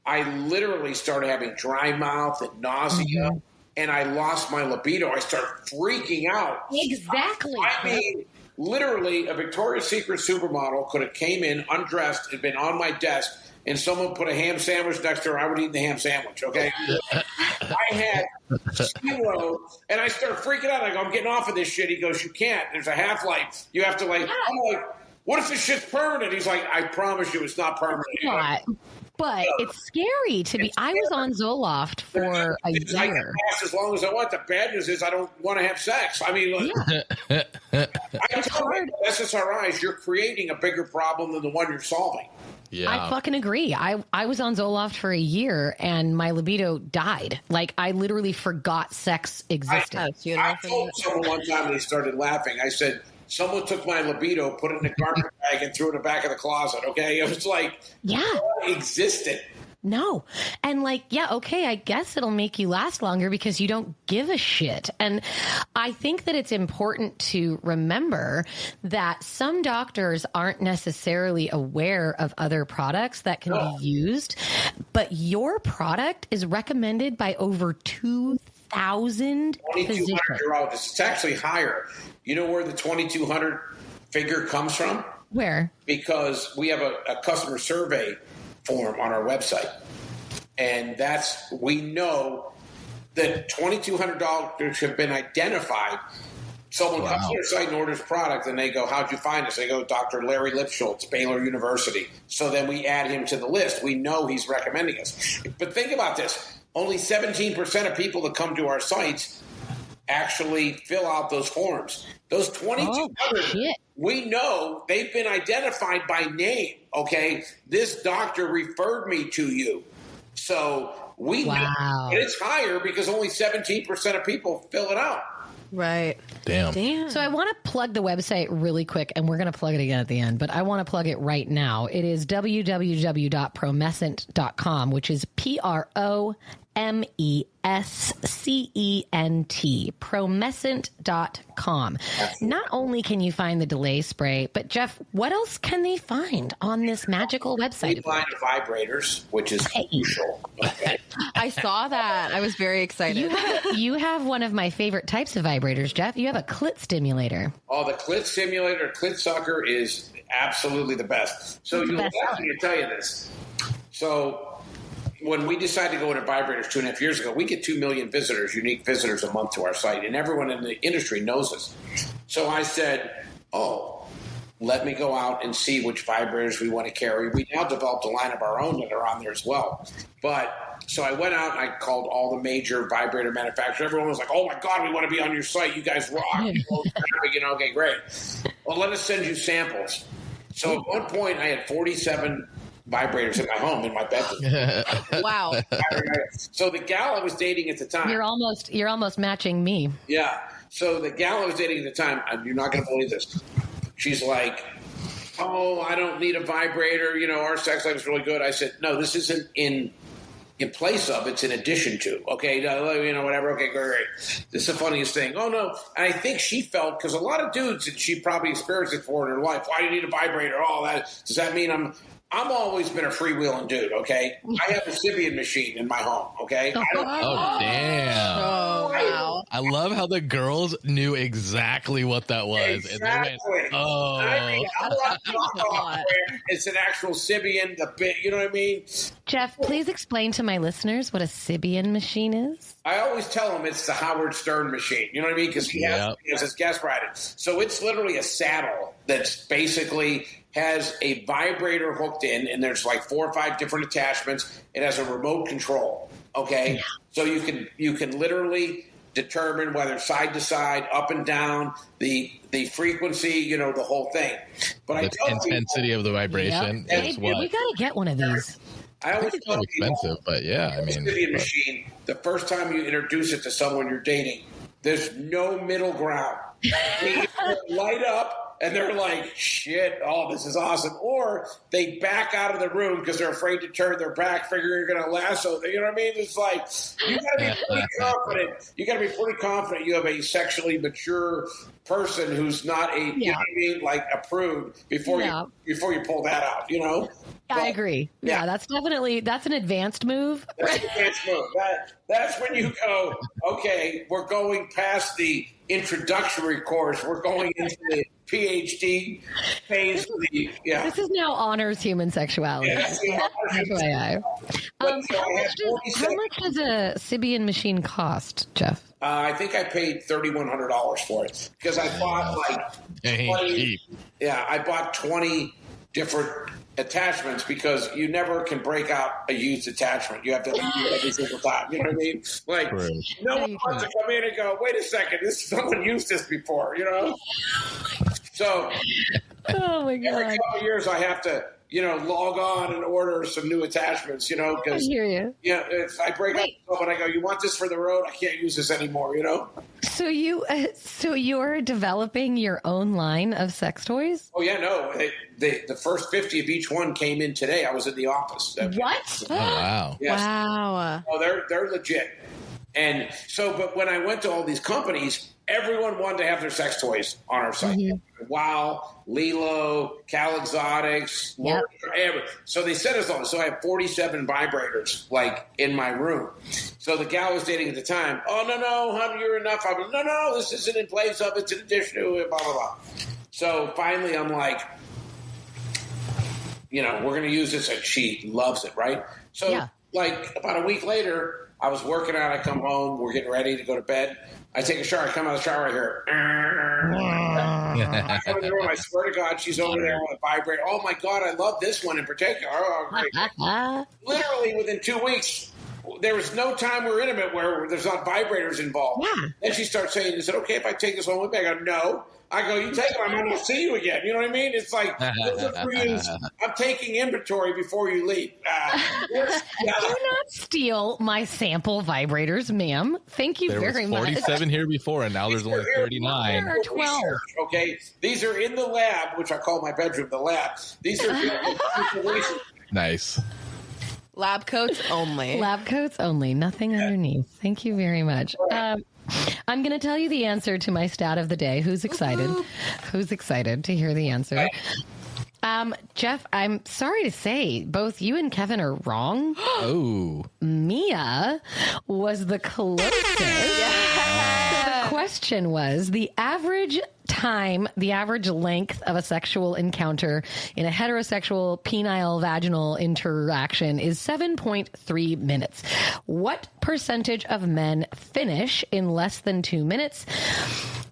I literally started having dry mouth and nausea, and I lost my libido. I started freaking out. Exactly. I mean, literally, a Victoria's Secret supermodel could have came in, undressed, and been on my desk, and someone put a ham sandwich next to her. I would eat the ham sandwich, okay? I had 0, and I started freaking out. I go, I'm getting off of this shit. He goes, you can't. There's a half-life. You have to, I'm like, what if this shit's permanent? He's like, I promise you it's not permanent. But it's scary to be. I was on Zoloft for a year. I can last as long as I want. The bad news is I don't want to have sex. I mean, it's hard. SSRIs, you're creating a bigger problem than the one you're solving. Yeah. I fucking agree. I was on Zoloft for a year and my libido died. Like, I literally forgot sex existed. I told someone one time, they started laughing. I said, someone took my libido, put it in a garbage bag, and threw it in the back of the closet, okay? It was like, it existed. No. And I guess it'll make you last longer because you don't give a shit. And I think that it's important to remember that some doctors aren't necessarily aware of other products that can be used, but your product is recommended by over 2,000 2,200 physicians. 2,200 urologists. It's actually higher. You know where the 2,200 figure comes from? Where? Because we have a customer survey form on our website. And we know that 2,200 doctors have been identified. Someone comes to our site and orders product, and they go, how'd you find us? They go, Dr. Larry Lipschultz, Baylor University. So then we add him to the list. We know he's recommending us. But think about this. Only 17% of people that come to our sites actually fill out those forms. Those 2,200, we know they've been identified by name, okay? This doctor referred me to you. So we know it's higher because only 17% of people fill it out. Right. Damn. So I want to plug the website really quick, and we're going to plug it again at the end, but I want to plug it right now. It is www.promescent.com, which is PROMESCENT, promescent.com. Not only can you find the delay spray, but Jeff, what else can they find on this magical website? Line of vibrators, which is crucial. Okay. I saw that. I was very excited. You have one of my favorite types of vibrators, Jeff. You have a clit stimulator. Oh, the clit stimulator, clit sucker is absolutely the best. So you'll laugh when I tell you this. So when we decided to go into vibrators 2.5 years ago, we get 2 million visitors, unique visitors a month to our site, and everyone in the industry knows us. So I said, let me go out and see which vibrators we want to carry. We now developed a line of our own that are on there as well. So I went out and I called all the major vibrator manufacturers. Everyone was like, oh my God, we want to be on your site. You guys rock. Okay, great. Well, let us send you samples. So at one point I had 47 vibrators in my home, in my bedroom. Wow. So the gal I was dating at the time. You're almost matching me. Yeah. So the gal I was dating at the time, you're not going to believe this. She's like, oh, I don't need a vibrator. You know, our sex life is really good. I said, no, this isn't in place of, it's in addition to. Okay, whatever. Okay, great. This is the funniest thing. Oh, no. And I think she felt, because a lot of dudes, and she probably experienced it for in her life, why do you need a vibrator? Does that mean I'm always been a freewheeling dude, okay? I have a Sibian machine in my home, okay? Oh, damn. Oh, wow. I love how the girls knew exactly what that was. Exactly. And they went, it's an actual Sibian, you know what I mean? Jeff, please explain to my listeners what a Sibian machine is. I always tell them it's the Howard Stern machine. You know what I mean? Because he has his guest writing. So it's literally a saddle that's basically has a vibrator hooked in, and there's like 4 or 5 different attachments. It has a remote control. Okay, so you can literally determine whether side to side, up and down, the frequency, the whole thing. But the intensity of the vibration is what. We gotta get one of these. I always it's not expensive, but yeah, I mean, the machine. The first time you introduce it to someone you're dating, there's no middle ground. They light up. And they're like, shit, this is awesome. Or they back out of the room because they're afraid to turn their back, figure you're going to lasso them. You know what I mean? It's like, you got to be pretty confident. You got to be pretty confident you have a sexually mature person who's not you know what I mean, like approved before you pull that out, I agree. Yeah, that's an advanced move. That's an advanced move. That's when you go, okay, we're going past the introductory course. We're going into the PhD phase. This is now honors human sexuality. FYI. How much does a Sibian machine cost, Jeff? I think I paid $3,100 for it because I bought I bought 20 different attachments because you never can break out a used attachment. You have to use it every single time. You know what I mean? Like, no one wants to come in and go, wait a second, someone used this before, So, oh my God. Every couple of years I have to, log on and order some new attachments, because I hear you. If I break up someone, I go, you want this for the road? I can't use this anymore, So you're developing your own line of sex toys? Oh yeah, no. The first 50 of each one came in today. I was in the office. What? Oh wow! Yes. Wow. Oh, they're legit. And so, but when I went to all these companies, everyone wanted to have their sex toys on our site. Wow, Lilo, Cal Exotics, so they sent us all. So I have 47 vibrators like in my room. So the gal I was dating at the time, oh no, honey, you're enough. I'm no, this isn't in place of, it's in addition to it, blah blah blah. So finally, I'm like, we're going to use this, and she loves it, right? So like about a week later, I was working out. I come home. We're getting ready to go to bed. I take a shower. I come out of the shower. I hear. I go in the room. I swear to God, she's over there with a vibrator. Oh my God, I love this one in particular. Oh, great. Literally within 2 weeks, there was no time we were intimate where there's not vibrators involved. Yeah. Then she starts saying, "Is it okay if I take this one with me?" I go, "No." I go, "You take it, I might not see you again." You know what I mean? It's like, I'm taking inventory before you leave. Do not steal my sample vibrators, ma'am. Thank you very much. There was 47 here before, and now there's only 39. There are 12. Okay, these are in the lab, which I call my bedroom the lab. These are nice. Lab coats only. Lab coats only. Nothing underneath. Thank you very much. I'm going to tell you the answer to my stat of the day. Who's excited? Who's excited to hear the answer? Jeff, I'm sorry to say, both you and Kevin are wrong. Oh. Mia was the closest. So the question was, the average length of a sexual encounter in a heterosexual penile vaginal interaction is 7.3 minutes. What percentage of men finish in less than 2 minutes?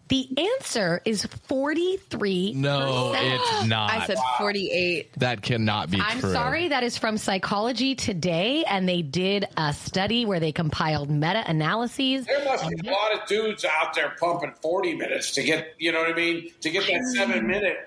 The answer is 43%. No, it's not. I said 48. That cannot be true. I'm sorry. That is from Psychology Today, and they did a study where they compiled meta-analyses. There must be a lot of dudes out there pumping 40 minutes to get, you know what I mean, to get that 7 minute.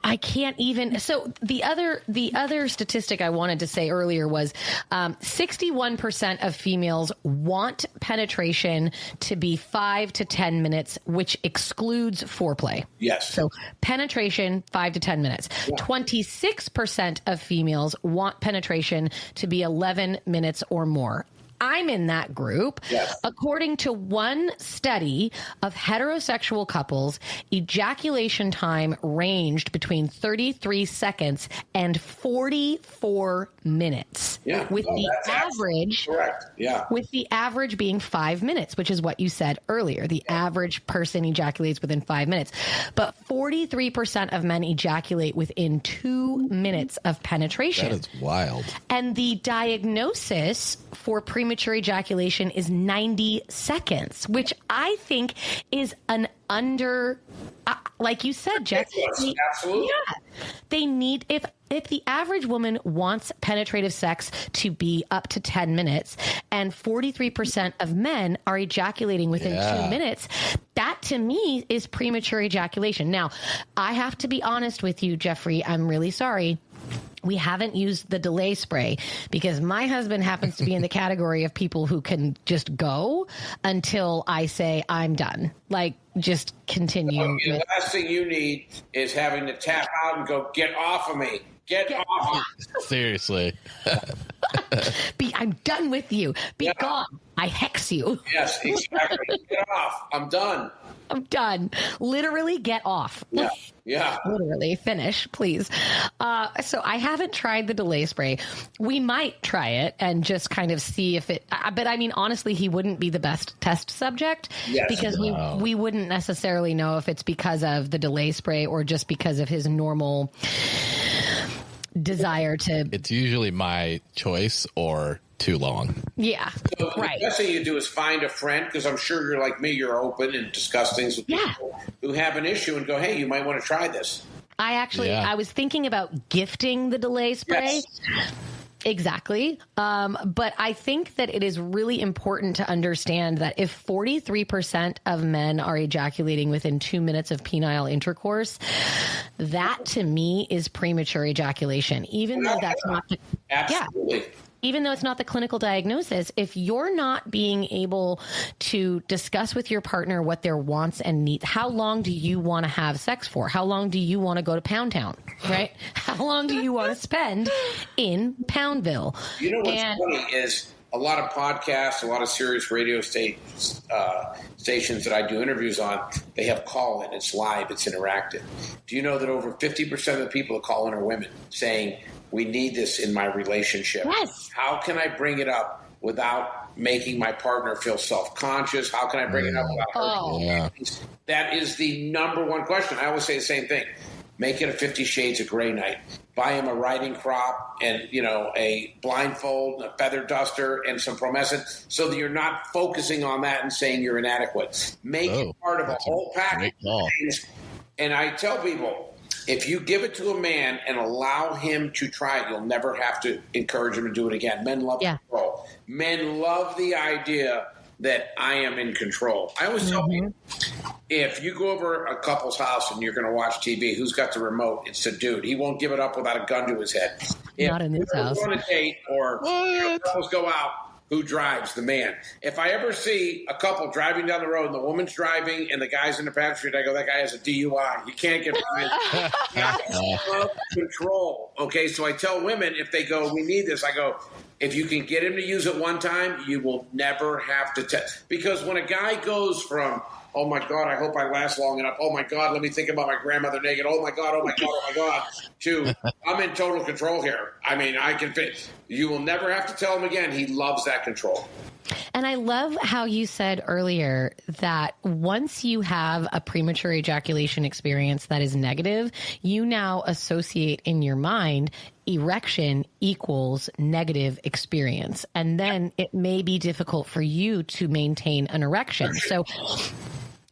I can't even. So the other statistic I wanted to say earlier was 61% of females want penetration to be 5 to 10 minutes, which excludes foreplay. Yes. So penetration, 5 to 10 minutes. Yeah. 26% of females want penetration to be 11 minutes or more. I'm in that group. Yes. According to one study of heterosexual couples, ejaculation time ranged between 33 seconds and 44 minutes. Yeah. With the average, correct. Yeah. With the average being 5 minutes, which is what you said earlier. The average person ejaculates within 5 minutes. But 43% of men ejaculate within 2 minutes of penetration. That is wild. And the diagnosis for premature ejaculation is 90 seconds, which I think is an like you said, Jeff. Absolutely. Yeah. They need, if the average woman wants penetrative sex to be up to 10 minutes and 43% of men are ejaculating within 2 minutes, that to me is premature ejaculation. Now, I have to be honest with you, Jeffrey. I'm really sorry. We haven't used the delay spray because my husband happens to be in the category of people who can just go until I say I'm done. Like, just continue. Okay, the last thing you need is having to tap out and go, "Get off of me. Get off of me." Seriously. I'm done with you. Be gone. I hex you. Yes, exactly. Get off. I'm done. I'm done. Literally get off. Yeah. Literally finish, please. So I haven't tried the delay spray. We might try it and just kind of see if it, but I mean, honestly, he wouldn't be the best test subject because we wouldn't necessarily know if it's because of the delay spray or just because of his normal desire to. It's usually my choice or too long. Yeah. So right. The best thing you do is find a friend, because I'm sure you're like me, you're open and discuss things with people who have an issue and go, "Hey, you might want to try this." I was thinking about gifting the delay spray. Yes. Exactly. But I think that it is really important to understand that if 43% of men are ejaculating within 2 minutes of penile intercourse, that to me is premature ejaculation, even though that's not the, absolutely. Even though it's not the clinical diagnosis, if you're not being able to discuss with your partner what their wants and needs, how long do you want to have sex for? How long do you want to go to Pound Town, right? How long do you want to spend in Poundville? You know what's funny is a lot of podcasts, a lot of serious radio stations that I do interviews on, they have call-in. It's live. It's interactive. Do you know that over 50% of the people that call in are women saying, we need this in my relationship? Yes. How can I bring it up without making my partner feel self-conscious? How can I bring it up without hurting? That is the number one question. I always say the same thing. Make it a 50 Shades of Grey night. Buy him a riding crop and, a blindfold, a feather duster, and some Promescent so that you're not focusing on that and saying you're inadequate. Make it part of a whole package. And I tell people, if you give it to a man and allow him to try it, you'll never have to encourage him to do it again. Men love control. Men love the idea that I am in control. I always tell people, if you go over a couple's house and you're going to watch TV, who's got the remote? It's the dude. He won't give it up without a gun to his head. Not in this house. On a date or couples go out, who drives? The man. If I ever see a couple driving down the road and the woman's driving and the guy's in the passenger seat, I go, that guy has a DUI. You can't get control. Okay, so I tell women, if they go, we need this, I go, if you can get him to use it one time, you will never have to test. Because when a guy goes from, oh my God, I hope I last long enough, oh my God, let me think about my grandmother naked, oh my God, to I'm in total control here. I mean, I can fit. You will never have to tell him again. He loves that control. And I love how you said earlier that once you have a premature ejaculation experience that is negative, you now associate in your mind erection equals negative experience. And then it may be difficult for you to maintain an erection. So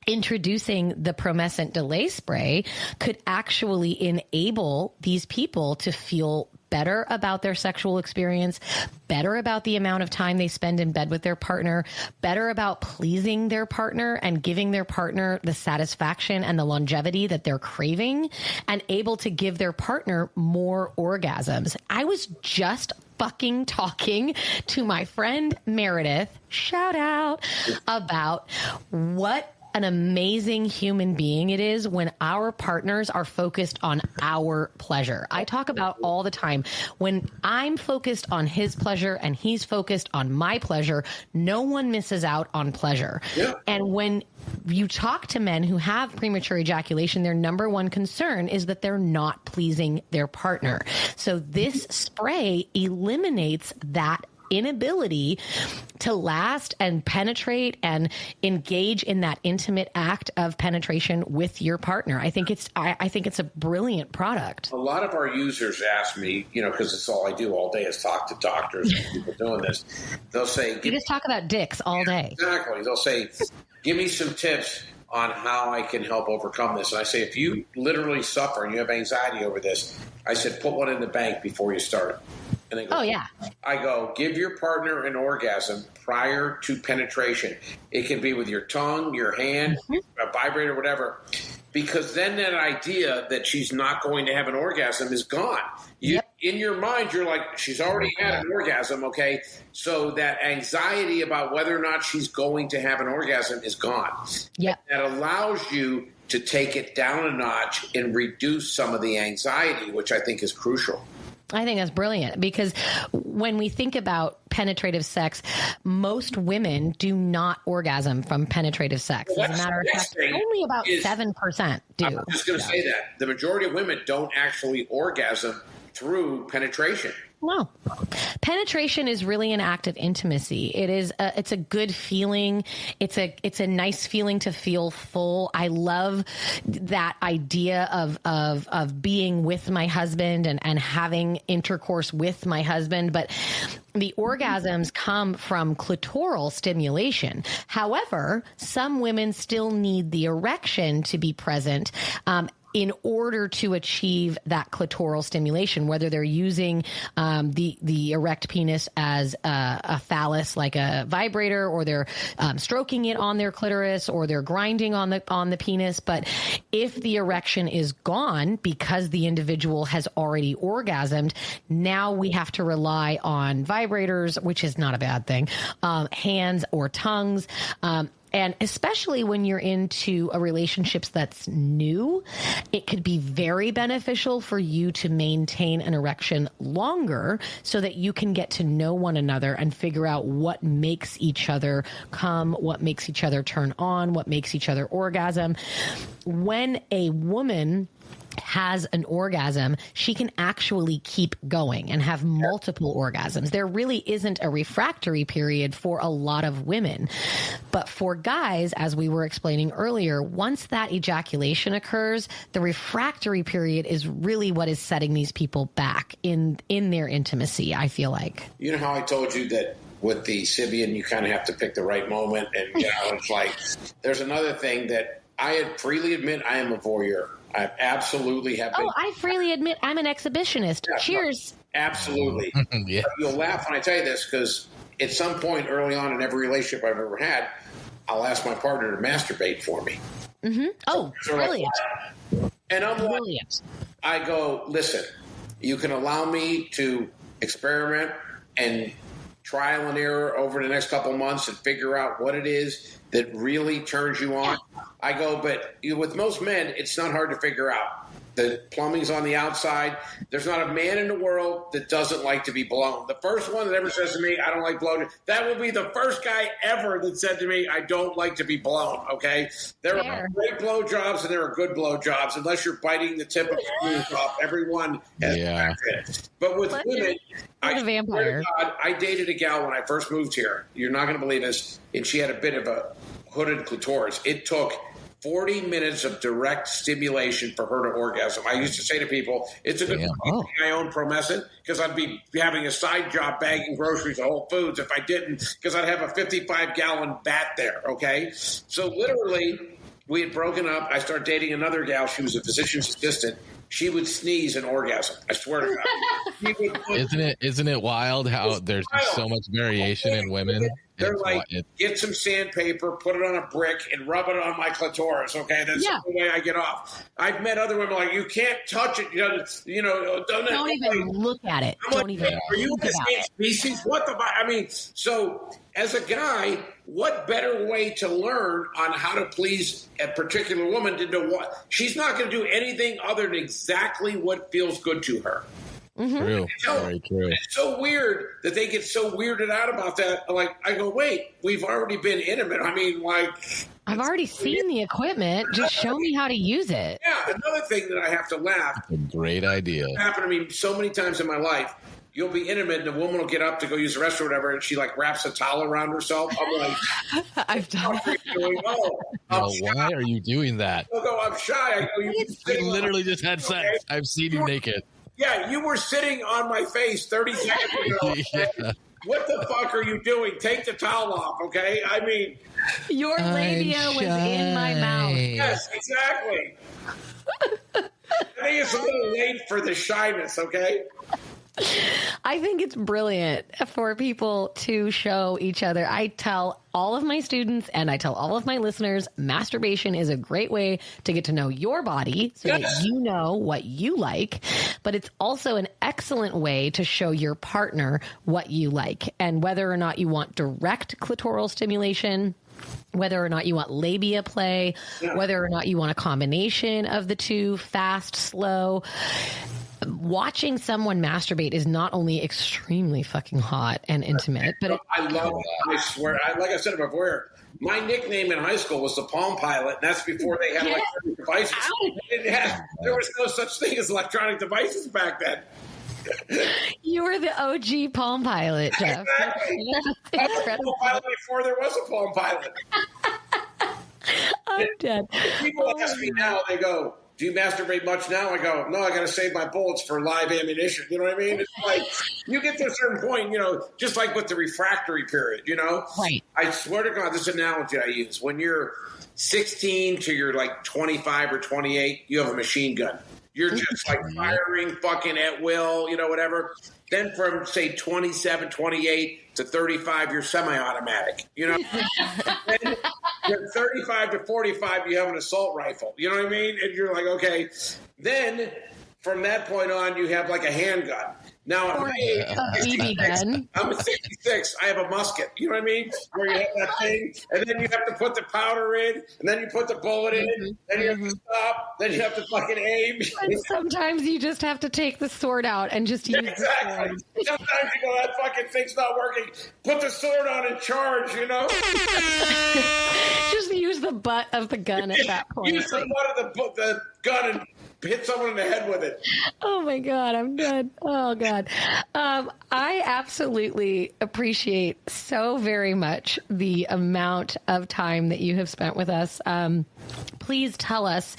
introducing the Promescent delay spray could actually enable these people to feel better about their sexual experience, better about the amount of time they spend in bed with their partner, better about pleasing their partner and giving their partner the satisfaction and the longevity that they're craving, and able to give their partner more orgasms. I was just fucking talking to my friend Meredith, shout out, about what an amazing human being it is when our partners are focused on our pleasure. I talk about all the time, when I'm focused on his pleasure and he's focused on my pleasure, no one misses out on pleasure. Yeah. And when you talk to men who have premature ejaculation, their number one concern is that they're not pleasing their partner. So this spray eliminates that inability to last and penetrate and engage in that intimate act of penetration with your partner. I think it's a brilliant product. A lot of our users ask me, because it's all I do all day is talk to doctors and people doing this. They'll say, you just talk about dicks all day. Exactly. They'll say, give me some tips on how I can help overcome this. And I say, if you literally suffer and you have anxiety over this, I said, put one in the bank before you start. And they go, I go, give your partner an orgasm prior to penetration. It can be with your tongue, your hand, a vibrator, whatever. Because then that idea that she's not going to have an orgasm is gone. In your mind, you're like, she's already had an orgasm, okay? So that anxiety about whether or not she's going to have an orgasm is gone. That allows you to take it down a notch and reduce some of the anxiety, which I think is crucial. I think that's brilliant, because when we think about penetrative sex, most women do not orgasm from penetrative sex. As a matter of fact, only about 7% do. I'm just going to say that. The majority of women don't actually orgasm through penetration. No. Penetration is really an act of intimacy. It's a good feeling. It's a nice feeling to feel full. I love that idea of being with my husband and having intercourse with my husband. But the orgasms come from clitoral stimulation. However, some women still need the erection to be present, in order to achieve that clitoral stimulation, whether they're using the erect penis as a phallus, like a vibrator, or they're stroking it on their clitoris, or they're grinding on the penis. But if the erection is gone because the individual has already orgasmed, now we have to rely on vibrators, which is not a bad thing, hands or tongues, And especially when you're into a relationship that's new, it could be very beneficial for you to maintain an erection longer so that you can get to know one another and figure out what makes each other come, what makes each other turn on, what makes each other orgasm. When a woman has an orgasm, she can actually keep going and have multiple orgasms. There really isn't a refractory period for a lot of women. But for guys, as we were explaining earlier, once that ejaculation occurs, the refractory period is really what is setting these people back in their intimacy, I feel like. You know how I told you that with the Sybian, you kind of have to pick the right moment? And, it's like, there's another thing that I freely admit I am a voyeur. I absolutely have been. Oh, I freely admit I'm an exhibitionist. Yeah, Cheers. No, absolutely. Yeah. You'll laugh when I tell you this, because at some point early on in every relationship I've ever had, I'll ask my partner to masturbate for me. Mm-hmm. Oh, so brilliant. And I'm brilliant. I go, listen, you can allow me to experiment and trial and error over the next couple months and figure out what it is that really turns you on. I go, but with most men, it's not hard to figure out. The plumbing's on the outside. There's not a man in the world that doesn't like to be blown. The first one that ever says to me, I don't like blown, that will be the first guy ever that said to me, I don't like to be blown, okay? There are great blowjobs and there are good blowjobs. Unless you're biting the tip of the screws off, everyone has it. But with women, I vampire. God, I dated a gal when I first moved here. You're not going to believe this. And she had a bit of a hooded clitoris. It took 40 minutes of direct stimulation for her to orgasm. I used to say to people, it's a good thing I own Promescent, because I'd be having a side job bagging groceries at Whole Foods if I didn't, because I'd have a 55-gallon bat there, okay? So literally, we had broken up. I started dating another gal. She was a physician's assistant. She would sneeze and orgasm. I swear to God. Isn't it wild how there's so much variation in women? They're like, get some sandpaper, put it on a brick, and rub it on my clitoris, okay? That's the way I get off. I've met other women like, you can't touch it. Don't even look at it. Are you the same species? What the? I mean, so as a guy, what better way to learn on how to please a particular woman than to what? She's not going to do anything other than exactly what feels good to her. Mm-hmm. True. Very true. It's so weird that they get so weirded out about that. Like, I go, wait, we've already been intimate. I mean, like, I've already seen the equipment. Just show me how to use it. Yeah. Another thing that I have to laugh. That's a great idea. It's happened to me so many times in my life. You'll be intimate, and a woman will get up to go use the restroom or whatever, and she like wraps a towel around herself. I'm like, I've done that. Why are you doing that? I go, I'm shy. I go, you literally just had sex. I've seen you naked. Yeah, you were sitting on my face 30 seconds ago. Okay? What the fuck are you doing? Take the towel off, okay? I mean, your labia was in my mouth. Yes, exactly. I think it's a little late for the shyness, okay? I think it's brilliant for people to show each other. I tell all of my students and I tell all of my listeners, masturbation is a great way to get to know your body so that you know what you like. But it's also an excellent way to show your partner what you like and whether or not you want direct clitoral stimulation, whether or not you want labia play, whether or not you want a combination of the two, fast, slow. Watching someone masturbate is not only extremely fucking hot and intimate, but I love it. I swear. Like I said before, my nickname in high school was the Palm Pilot, and that's before they had electronic devices. There was no such thing as electronic devices back then. You were the OG Palm Pilot, Jeff. Exactly. I was a Palm Pilot before there was a Palm Pilot. I'm dead. People ask me now, they go, do you masturbate much now? I go, no, I got to save my bullets for live ammunition. You know what I mean? It's like, you get to a certain point, just like with the refractory period, Right. I swear to God, this analogy I use, when you're 16 to you're like 25 or 28, you have a machine gun. You're just like firing fucking at will, whatever. Then from, say, 27, 28 to 35, you're semi-automatic, Then you're 35 to 45, you have an assault rifle. You know what I mean? And you're like, okay. Then from that point on, you have like a handgun. Now, Or a BB gun. I'm 66. I have a musket. You know what I mean? Where you have that thing, and then you have to put the powder in, and then you put the bullet in, then you have to stop, then you have to fucking aim. And sometimes you just have to take the sword out and just use the sword. Sometimes you go, that fucking thing's not working. Put the sword on and charge, you know? Just use the butt of the gun at that point. Use the butt of the gun and hit someone in the head with it. Oh my God, I'm dead. Oh God. I absolutely appreciate so very much the amount of time that you have spent with us. Please tell us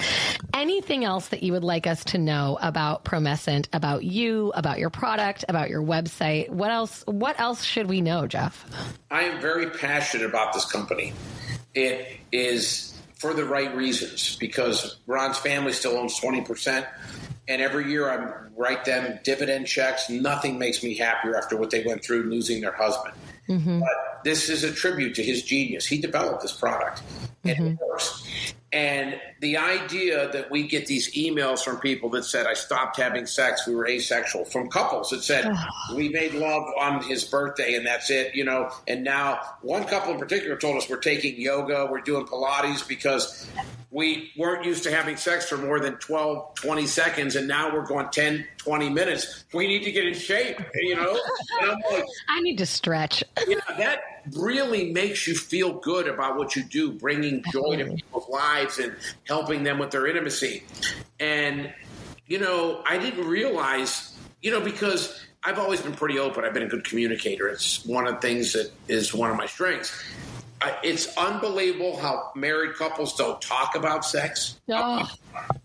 anything else that you would like us to know about Promescent, about you, about your product, about your website. What else should we know, Jeff? I am very passionate about this company. It is for the right reasons, because Ron's family still owns 20%. And every year I write them dividend checks. Nothing makes me happier after what they went through losing their husband. Mm-hmm. But this is a tribute to his genius. He developed this product, and it works. And the idea that we get these emails from people that said, I stopped having sex, we were asexual, from couples that said, we made love on his birthday and that's it, you know. And now one couple in particular told us we're taking yoga, we're doing Pilates because we weren't used to having sex for more than 12, 20 seconds, and now we're going 10, 20 minutes. We need to get in shape, you know? And I'm like, I need to stretch. Yeah, that really makes you feel good about what you do, bringing joy to people's lives and helping them with their intimacy. And, you know, I didn't realize, you know, because I've always been pretty open. I've been a good communicator. It's one of the things that is one of my strengths. It's unbelievable how married couples don't talk about sex. Oh.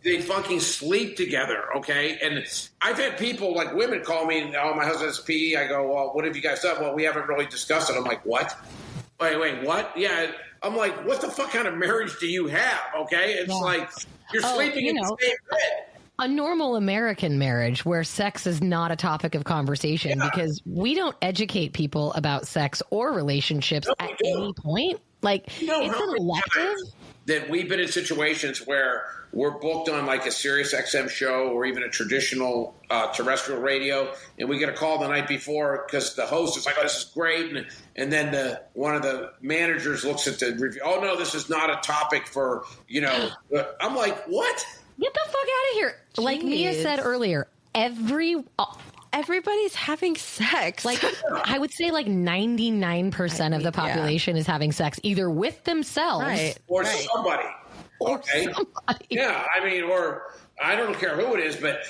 They fucking sleep together, okay? And I've had people, like women, call me, oh, my husband's PE. I go, well, what have you guys done? Well, we haven't really discussed it. I'm like, what? Wait, what? Yeah. I'm like, what the fuck kind of marriage do you have, okay? It's like you're sleeping in the same bed. A normal American marriage where sex is not a topic of conversation because we don't educate people about sex or relationships at any point. Like, it's an elective. That we've been in situations where we're booked on like a Sirius XM show or even a traditional terrestrial radio, and we get a call the night before because the host is like, oh, this is great. And then one of the managers looks at the review. Oh, no, this is not a topic for, you know. I'm like, what? Get the fuck out of here. Jeez. Like Mia said earlier, everybody's having sex. Like, I would say like 99% of the population is having sex either with themselves or somebody. Okay. Yeah, I mean, or I don't care who it is, but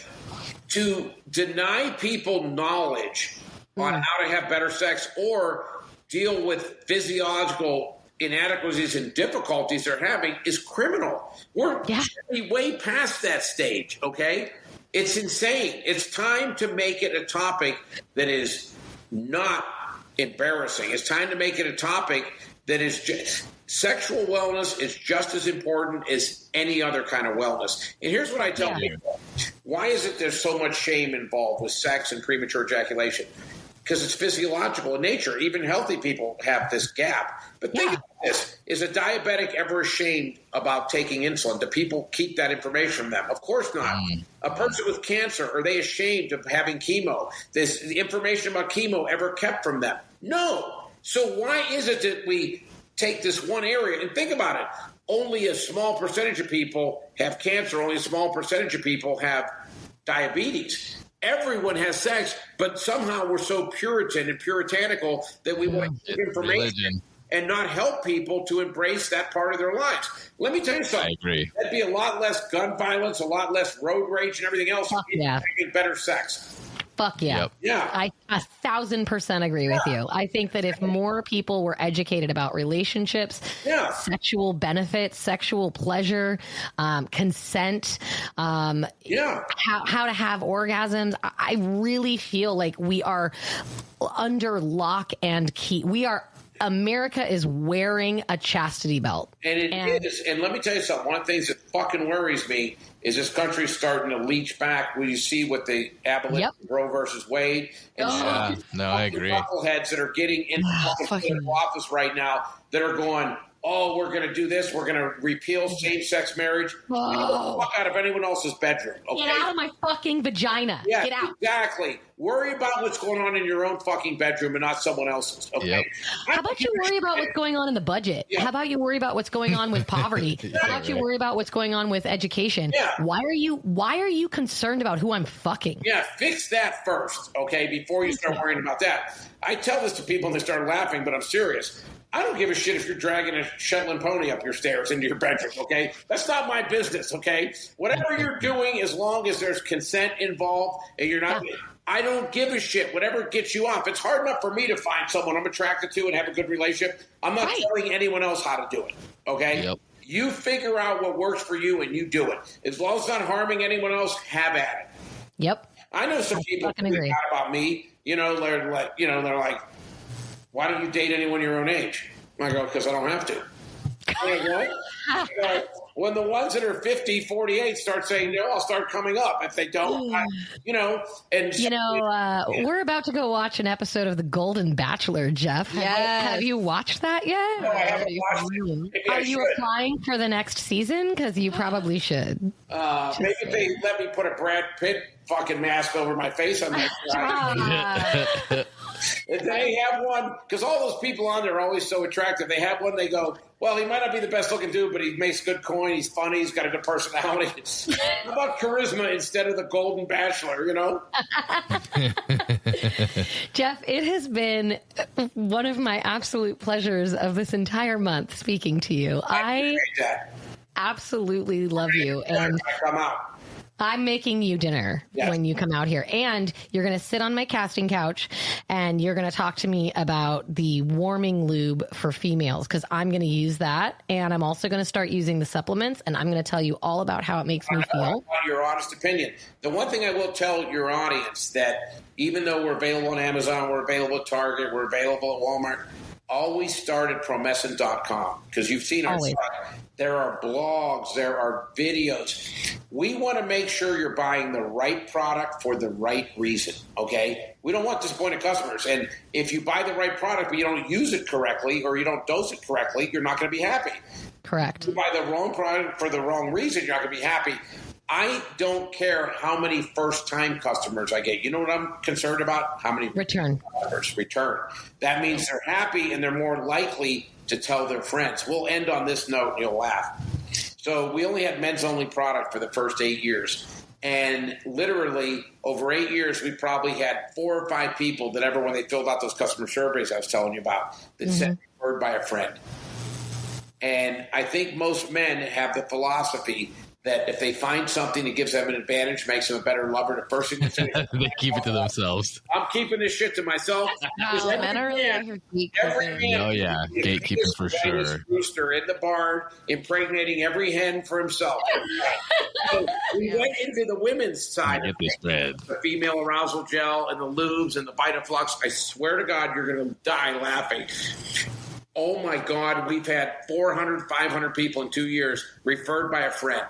to deny people knowledge on how to have better sex or deal with physiological inadequacies and difficulties they're having is criminal. We're way past that stage, okay? It's insane. It's time to make it a topic that is not embarrassing. It's time to make it a topic that is just sexual wellness is just as important as any other kind of wellness. And here's what I tell people. Why is it there's so much shame involved with sex and premature ejaculation? Because it's physiological in nature. Even healthy people have this gap. But think about this. Is a diabetic ever ashamed about taking insulin? Do people keep that information from them? Of course not. A person with cancer, are they ashamed of having chemo? Is the information about chemo ever kept from them? No. So why is it that we take this one area and think about it? Only a small percentage of people have cancer. Only a small percentage of people have diabetes. Everyone has sex, but somehow we're so Puritan and puritanical that we want to give information and not help people to embrace that part of their lives. Let me tell you something. I agree. That'd be a lot less gun violence, a lot less road rage and everything else. Having better sex. Fuck yeah. Yep. Yeah. I 1,000% agree with you. I think that if more people were educated about relationships, sexual benefits, sexual pleasure, consent, how to have orgasms, I really feel like we are under lock and key. America is wearing a chastity belt. And it is. And let me tell you something. One of the things that fucking worries me is this country's starting to leach back when you see what the abolition of Roe versus Wade. And I agree. Knuckleheads that are getting in the office right now that are going, oh, we're going to do this. We're going to repeal same-sex marriage. Get the fuck out of anyone else's bedroom. Okay? Get out of my fucking vagina. Yeah, get out. Exactly. Worry about what's going on in your own fucking bedroom and not someone else's. Okay. Yep. How about you worry about what's going on in the budget? Yeah. How about you worry about what's going on with poverty? How about you worry about what's going on with education? Yeah. Why are you concerned about who I'm fucking? Yeah, fix that first, okay, before you start worrying about that. I tell this to people and they start laughing, but I'm serious. I don't give a shit if you're dragging a Shetland pony up your stairs into your bedroom, okay? That's not my business, okay? Whatever you're doing, as long as there's consent involved and you're not... Yeah. I don't give a shit. Whatever gets you off. It's hard enough for me to find someone I'm attracted to and have a good relationship. I'm not telling anyone else how to do it, okay? Yep. You figure out what works for you and you do it. As long as it's not harming anyone else, have at it. Yep. I know some people who think about me. They're like, why don't you date anyone your own age? I go, because I don't have to. What? When the ones that are 50, 48 start saying no, I'll start coming up. If they don't, we're about to go watch an episode of The Golden Bachelor, Jeff. Have you watched that yet? No, I haven't watched it. Are you applying for the next season? Because you probably should. Maybe if they let me put a Brad Pitt fucking mask over my face on that. They have one, because all those people on there are always so attractive. They have one, they go, well, he might not be the best looking dude, but he makes good coin, he's funny, he's got a good personality. How about charisma instead of the Golden Bachelor, Jeff, it has been one of my absolute pleasures of this entire month speaking to you. I absolutely love you. And come out. I'm making you dinner when you come out here, and you're going to sit on my casting couch and you're going to talk to me about the warming lube for females, because I'm going to use that. And I'm also going to start using the supplements, and I'm going to tell you all about how it makes me feel. I want your honest opinion. The one thing I will tell your audience, that even though we're available on Amazon, we're available at Target, we're available at Walmart, always start at Promescent.com, because you've seen our site. There are blogs, there are videos. We want to make sure you're buying the right product for the right reason, okay? We don't want disappointed customers. And if you buy the right product but you don't use it correctly or you don't dose it correctly, you're not going to be happy. Correct. If you buy the wrong product for the wrong reason, you're not going to be happy. I don't care how many first-time customers I get. You know what I'm concerned about? How many return customers return. That means they're happy and they're more likely to tell their friends. We'll end on this note and you'll laugh. So we only had men's-only product for the first 8 years. And literally, over 8 years, we probably had 4 or 5 people that ever, when they filled out those customer surveys I was telling you about, that said word by a friend. And I think most men have the philosophy that if they find something that gives them an advantage, makes them a better lover, the first thing they say, they keep it to themselves. I'm keeping this shit to myself. Gatekeeping for sure. Rooster in the barn, impregnating every hen for himself. So we went into the women's side. Get this bread. The female arousal gel and the lubes and the Vitaflux. I swear to God, you're going to die laughing. Oh, my God, we've had 400, 500 people in 2 years referred by a friend.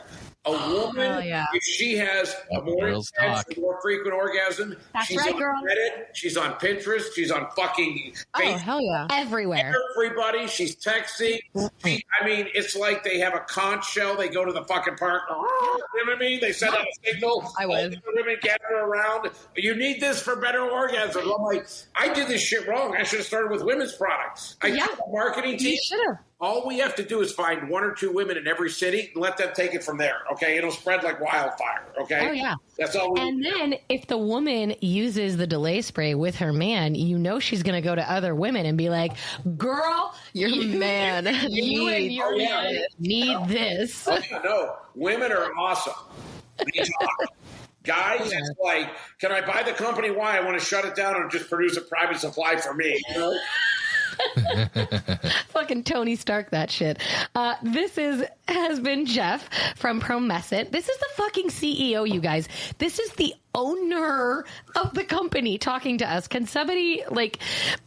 A woman, if she has a more intense, more frequent orgasm, she's on Reddit, she's on Pinterest, she's on fucking Facebook. Oh, hell yeah. Everywhere. Everybody, she's texting. It's like they have a conch shell. They go to the fucking park. You know what I mean? They send out a signal. I would. The women gather around. You need this for better orgasm. I'm like, I did this shit wrong. I should have started with women's products. I got a marketing team. You should have. All we have to do is find 1 or 2 women in every city and let them take it from there, okay? It'll spread like wildfire, okay? Oh, yeah. That's all And then if the woman uses the delay spray with her man, you know she's going to go to other women and be like, girl, your man you and your man need this. No, women are awesome. Guys, it's like, can I buy the company? Why? I want to shut it down and just produce a private supply for me, you know? Fucking Tony Stark that shit. This has been Jeff from Promescent. This is the fucking CEO, you guys. This is the owner of the company talking to us. Can somebody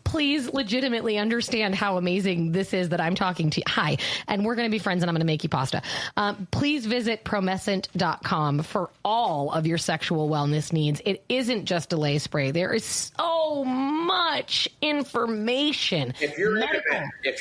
please legitimately understand how amazing this is that I'm talking to you? Hi, and we're going to be friends and I'm going to make you pasta. Please visit Promescent.com for all of your sexual wellness needs. It isn't just delay spray. There is so much much information. If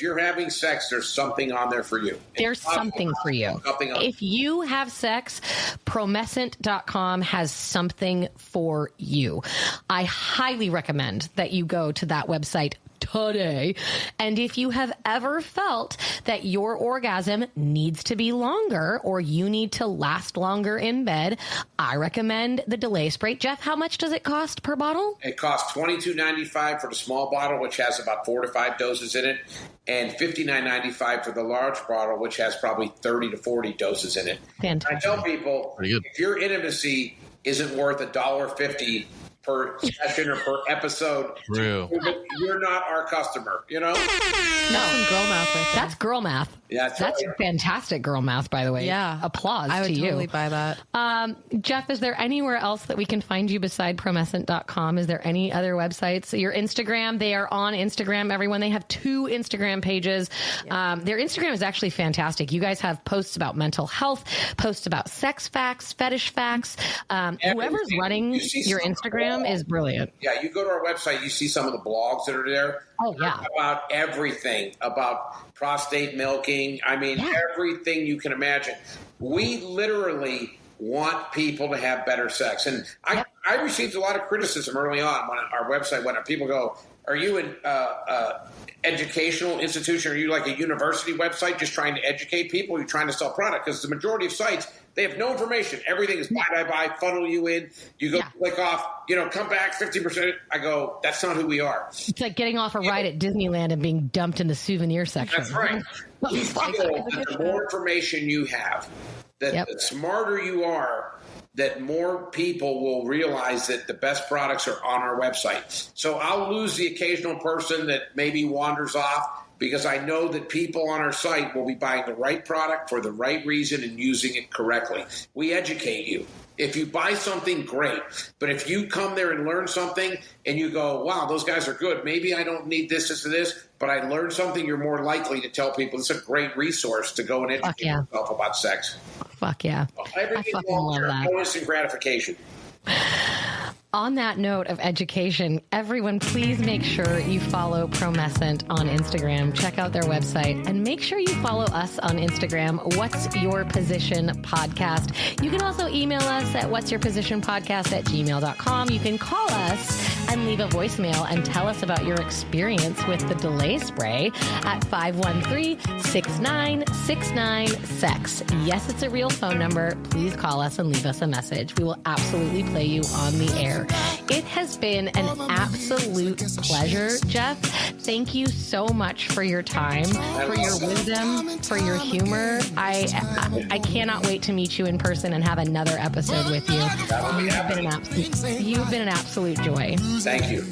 you're having sex, there's something on there for you. There's something for you. If you have sex, Promescent.com has something for you. I highly recommend that you go to that website today. And if you have ever felt that your orgasm needs to be longer or you need to last longer in bed, I recommend the delay spray. Jeff, how much does it cost per bottle? It costs $22.95 for the small bottle, which has about 4 to 5 doses in it, and $59.95 for the large bottle, which has probably 30 to 40 doses in it. Fantastic. I tell people, if your intimacy isn't worth $1.50 per session or per episode, True. You're not our customer, you know? That's some girl math right there. That's girl math. Yeah, that's fantastic girl math, by the way. Yeah. Applause I would to you. totally buy that. Jeff, is there anywhere else that we can find you beside Promescent.com? Is there any other websites? Your Instagram, they are on Instagram, everyone. They have 2 Instagram pages. Their Instagram is actually fantastic. You guys have posts about mental health, posts about sex facts, fetish facts. Whoever's running your Instagram is brilliant. Yeah, you go to our website, you see some of the blogs that are there. Oh, yeah. About everything, about prostate milking. I mean, everything you can imagine. We literally want people to have better sex. And I received a lot of criticism early on when our website went up. People go, are you an educational institution? Are you like a university website just trying to educate people? Are you trying to sell product? Because the majority of sites, they have no information. Everything is buy, funnel you in. You go click off, come back 50%. I go, that's not who we are. It's like getting off a ride at Disneyland and being dumped in the souvenir section. That's right. We feel that the more information you have, that the smarter you are, that more people will realize that the best products are on our website. So I'll lose the occasional person that maybe wanders off because I know that people on our site will be buying the right product for the right reason and using it correctly. We educate you. If you buy something, great. But if you come there and learn something and you go, wow, those guys are good. Maybe I don't need this, but I learned something, you're more likely to tell people it's a great resource to go and educate yourself about sex. Fuck yeah. Everything I fucking love that. No instant gratification. On that note of education, everyone, please make sure you follow Promescent on Instagram. Check out their website and make sure you follow us on Instagram. What's Your Position Podcast. You can also email us at whatsyourpositionpodcast@gmail.com. You can call us and leave a voicemail and tell us about your experience with the delay spray at 513-6969-SEX. Yes, it's a real phone number. Please call us and leave us a message. We will absolutely play you on the air. It has been an absolute pleasure, Jeff. Thank you so much for your time, for your wisdom, for your humor. I cannot wait to meet you in person and have another episode with you. You've been an absolute joy. Thank you.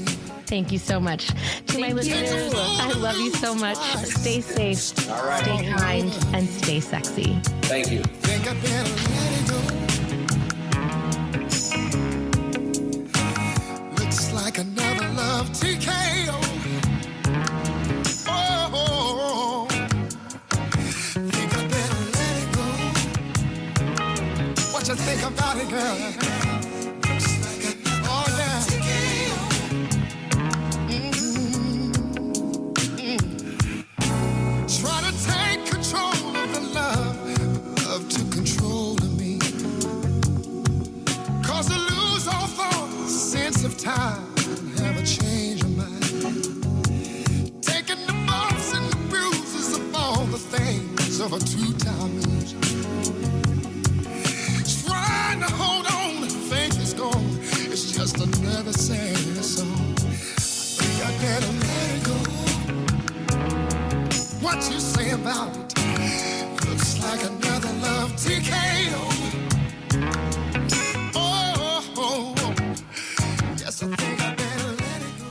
Thank you so much. To my listeners, I love you so much. Stay safe, stay kind, and stay sexy. Thank you. Like another love TKO. Oh, think I better let it go. What you think about it, girl? Oh, yeah. Try to take control of the love took control of me. Cause I lose all thought, sense of time. Have a change of mind. Taking the bumps and the bruises of all the things of a two-time loser. Trying to hold on, the faith is gone. It's just another sad song. I think I better let it go. What you say about it? Looks like another love TKO. Oh, yes, I think I better let it go.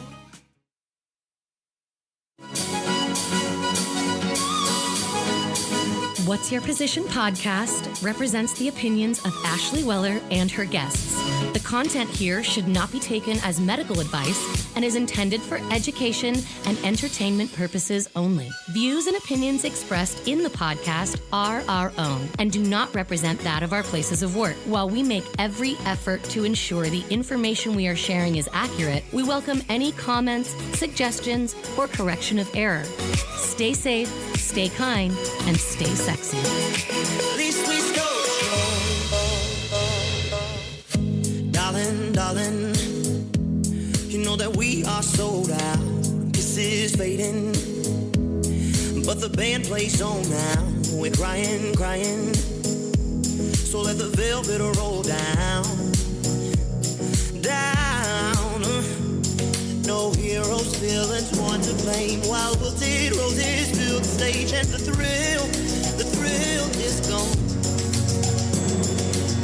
What's Your Position podcast represents the opinions of Ashley Weller and her guests. The content here should not be taken as medical advice and is intended for education and entertainment purposes only. Views and opinions expressed in the podcast are our own and do not represent that of our places of work. While we make every effort to ensure the information we are sharing is accurate, we welcome any comments, suggestions, or correction of error. Stay safe, stay kind, and stay sexy. At least we Darling, darling, you know that we are sold out. This is fading, but the band plays on now. We're crying, crying, so let the velvet roll down, down. No heroes, villains, one to blame. While wilted roses fill the stage, and the thrill is gone.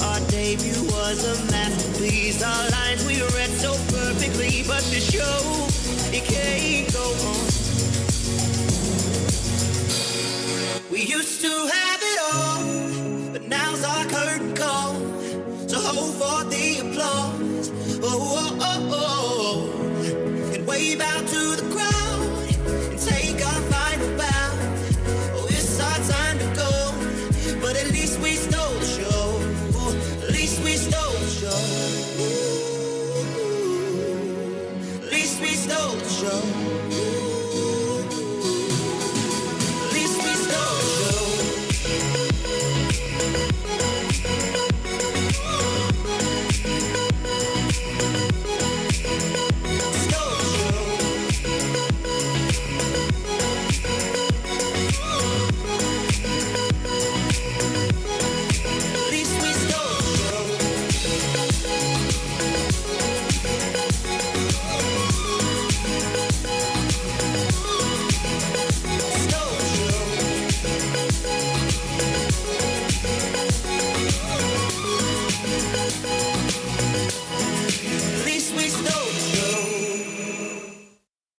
Our debut was a masterpiece. Our lines we read so perfectly, but the show, it can't go on. We used to have it all, but now's our curtain call. So hold for the applause. Oh, oh, oh, oh. And wave out to the crowd and take our final bow. Oh, it's our time to go, but at least we stole the show. At least we stole the show. At least we stole the show.